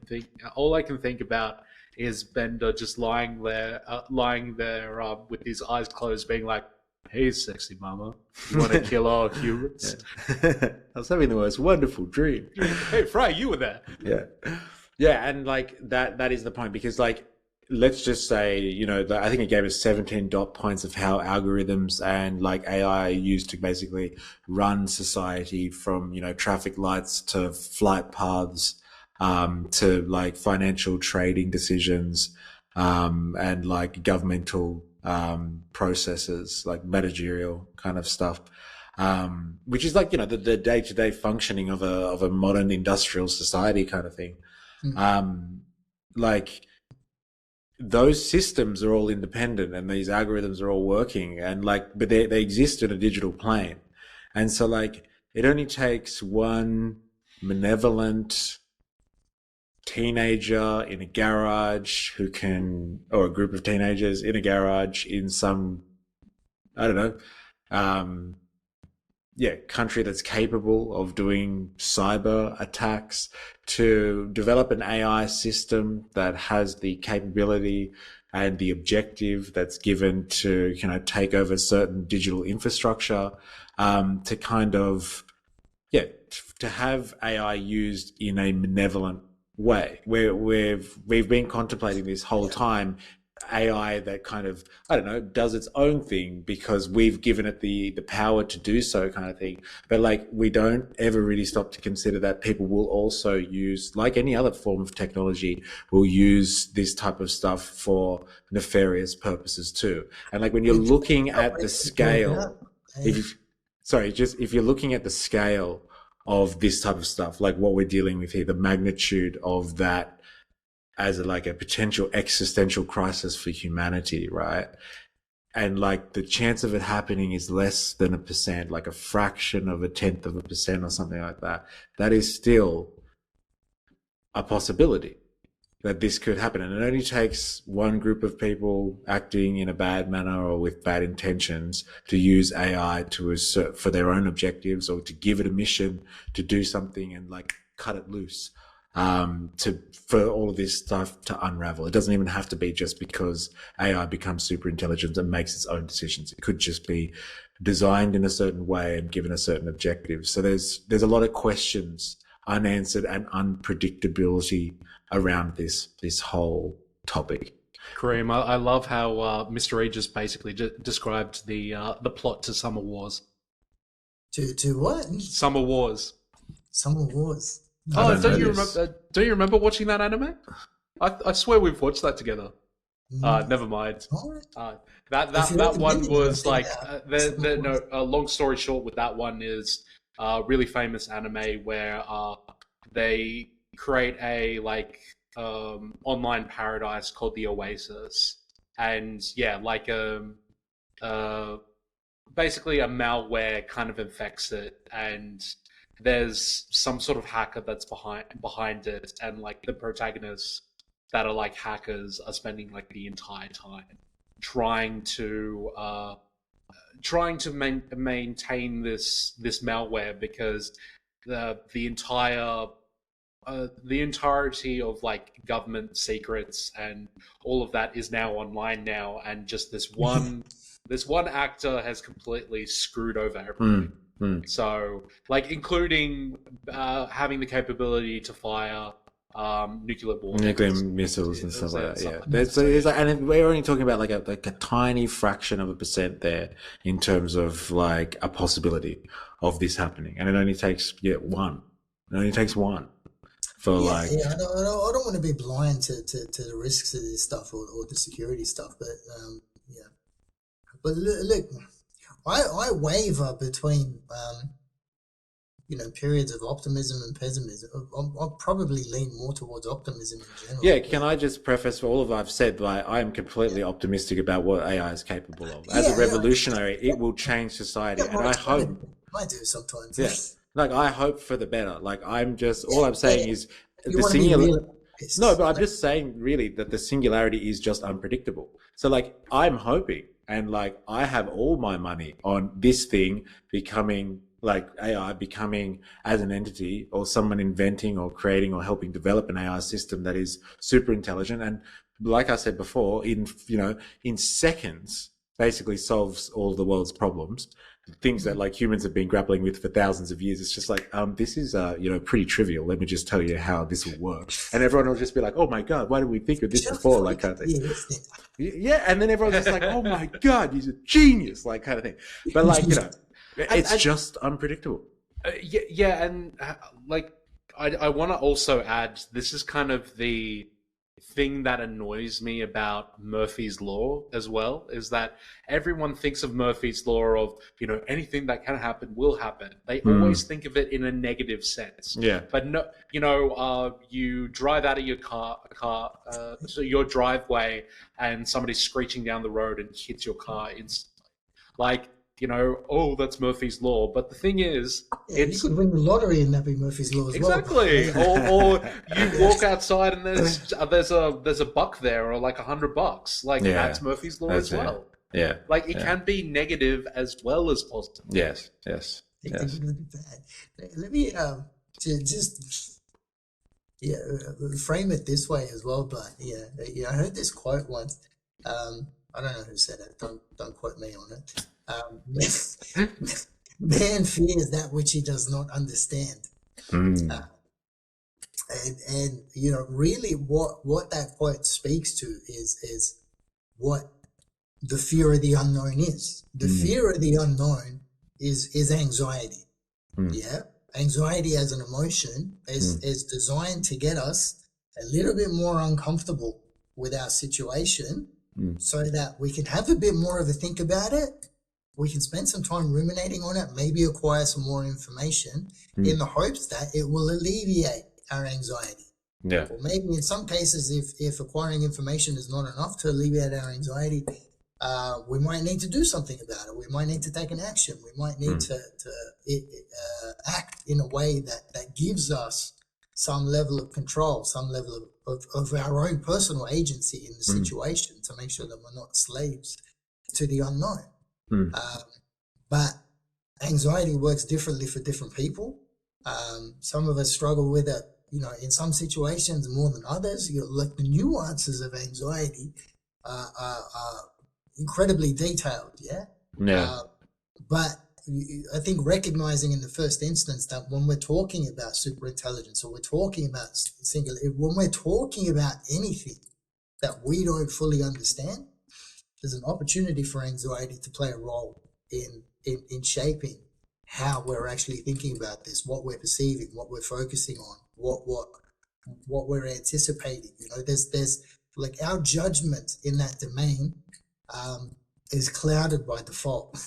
think about is Bender just lying there with his eyes closed, being like, "Hey, sexy mama, you want to kill our humans?" I was having the most wonderful dream. Hey, Fry, you were there. Yeah, and that is the point, because let's just say, I think it gave us 17 dot points of how algorithms and AI are used to basically run society, from, traffic lights to flight paths, to financial trading decisions, and governmental, processes, managerial kind of stuff. Which is the day-to-day functioning of a modern industrial society kind of thing. Those systems are all independent, and these algorithms are all working, and but they exist in a digital plane. And so it only takes one malevolent teenager in a garage or a group of teenagers in a garage in some, I don't know, country that's capable of doing cyber attacks, to develop an AI system that has the capability and the objective that's given to, take over certain digital infrastructure, to to have AI used in a benevolent way. We've been contemplating this whole time AI that does its own thing because we've given it the power to do so, kind of thing. But we don't ever really stop to consider that people will also use, like any other form of technology, will use this type of stuff for nefarious purposes too. And when you're looking at the scale, if you're looking at the scale of this type of stuff, what we're dealing with here, the magnitude of that as a potential existential crisis for humanity, right? And the chance of it happening is less than 1%, a fraction of 0.1% or something like that. That is still a possibility that this could happen. And it only takes one group of people acting in a bad manner or with bad intentions to use AI to assert for their own objectives, or to give it a mission to do something and cut it loose. For all of this stuff to unravel. It doesn't even have to be just because AI becomes super intelligent and makes its own decisions. It could just be designed in a certain way and given a certain objective. So there's a lot of questions unanswered and unpredictability around this whole topic. Kareem, I love how Mystere just basically described the plot to Summer Wars. To what? Summer Wars. Summer Wars. Oh, don't you remember? Don't you remember watching that anime? I swear we've watched that together. Never mind. That one was like long story short, with that one is a really famous anime where they create a online paradise called the Oasis, and basically a malware kind of infects it, and there's some sort of hacker that's behind it, and like the protagonists that are like hackers are spending like the entire time trying to maintain this malware, because the entirety of like government secrets and all of that is now online now, and just this one actor has completely screwed over everything. So like including having the capability to fire nuclear missiles and stuff like that. Yeah, there's like, and we're only talking about like a tiny fraction of a percent there in terms of like a possibility of this happening, and it only takes one. It only takes one for I don't want to be blind to the risks of this stuff or the security stuff, but But look, I waver between periods of optimism and pessimism. I'll probably lean more towards optimism in general. Yeah, can I just preface for all of I've said, like I am completely optimistic about what AI is capable of. As a revolutionary, it will change society, and I hope. I do sometimes. Yeah, like I hope for the better. Like I'm just all I'm saying is the singularity. No, but I'm just saying really that the singularity is just unpredictable. So like I'm hoping, and like I have all my money on this thing becoming, like AI becoming as an entity, or someone inventing or creating or helping develop an AI system that is super intelligent, and like I said before, in seconds basically solves all the world's problems, things that like humans have been grappling with for thousands of years. It's just like, this is pretty trivial. Let me just tell you how this will work, and everyone will just be like, oh my god, why didn't we think of this before, like kind of thing. Yeah, and then everyone's just like, oh my god, he's a genius, like kind of thing. But like it's just unpredictable. And like I want to also add, this is kind of the thing that annoys me about Murphy's Law as well, is that everyone thinks of Murphy's Law of, anything that can happen will happen. They always think of it in a negative sense. Yeah. But no, you drive out of your so your driveway, and somebody's screeching down the road and hits your car instantly. Like, oh, that's Murphy's Law. But the thing is, you could win the lottery and that be Murphy's Law as exactly. well. or you walk outside and there's a buck there, or like $100. Like that's Murphy's Law as well. Yeah. Like it can be negative as well as positive. Yes. Let me frame it this way as well. But I heard this quote once. I don't know who said it. Don't quote me on it. Man fears that which he does not understand. And really what that quote speaks to is what the fear of the unknown is. The fear of the unknown is anxiety. Yeah. Anxiety as an emotion is designed to get us a little bit more uncomfortable with our situation, so that we can have a bit more of a think about it. We can spend some time ruminating on it, maybe acquire some more information in the hopes that it will alleviate our anxiety. Yeah. Or maybe in some cases, if acquiring information is not enough to alleviate our anxiety, we might need to do something about it. We might need to take an action. We might need to act in a way that gives us some level of control, some level of our own personal agency in the situation, to make sure that we're not slaves to the unknown. But anxiety works differently for different people. Some of us struggle with it, in some situations more than others. Like the nuances of anxiety are incredibly detailed, Yeah. But I think recognizing in the first instance that when we're talking about super intelligence, or we're talking about singular, when we're talking about anything that we don't fully understand, there's an opportunity for anxiety to play a role in shaping how we're actually thinking about this, what we're perceiving, what we're focusing on, what we're anticipating. There's like our judgment in that domain is clouded by default.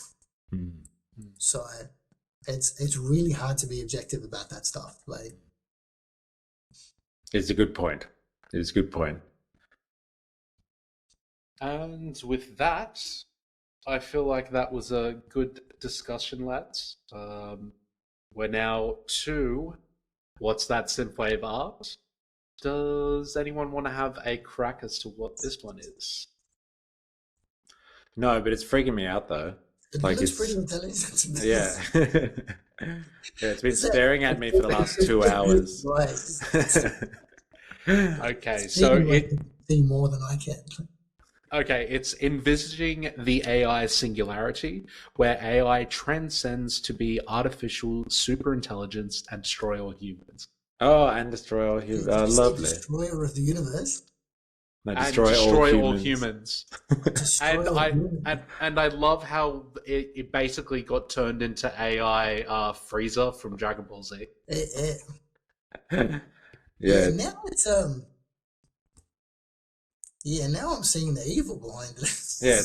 So it's really hard to be objective about that stuff. Like, it's a good point. It's a good point. And with that, I feel like that was a good discussion, lads. We're now to what's that synthwave art? Does anyone want to have a crack as to what this one is? No, but it's freaking me out though. it Like looks it's pretty intelligent to me. yeah. Yeah, it's been staring at me for the last 2 hours. Okay, so it see more than I can. okay, it's envisaging the AI singularity, where AI transcends to be artificial superintelligence and destroy all humans. Oh, and destroy all humans. Did you say Lovely. destroyer of the universe. No, And destroy all humans. Destroyer of humans. And I love how it basically got turned into AI Frieza from Dragon Ball Z. Yeah. Now it's now I'm seeing the evil behind it. Yeah,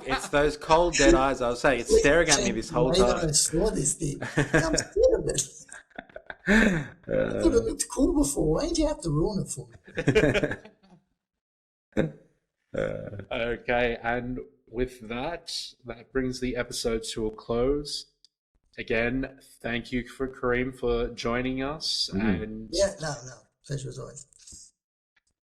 it's those cold dead eyes. I was saying, it's staring at me this whole The way that time. I saw this thing, I'm scared of it. I thought it looked cool before. Why did you have to ruin it for me? Okay, and with that brings the episode to a close. Again, thank you for Kareem for joining us, and Yeah, no, pleasure as always.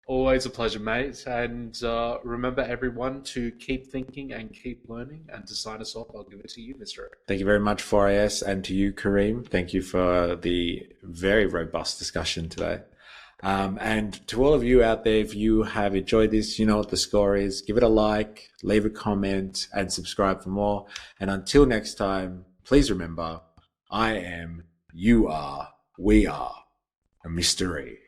always a pleasure, mate. And remember, everyone, to keep thinking and keep learning. And to sign us off, I'll give it to you, Mr. Thank you very much, 4AS, and to you, Kareem. Thank you for the very robust discussion today. And to all of you out there, if you have enjoyed this, you know what the score is. Give it a like, leave a comment, and subscribe for more. And until next time, please remember, I am, you are, we are a mystery.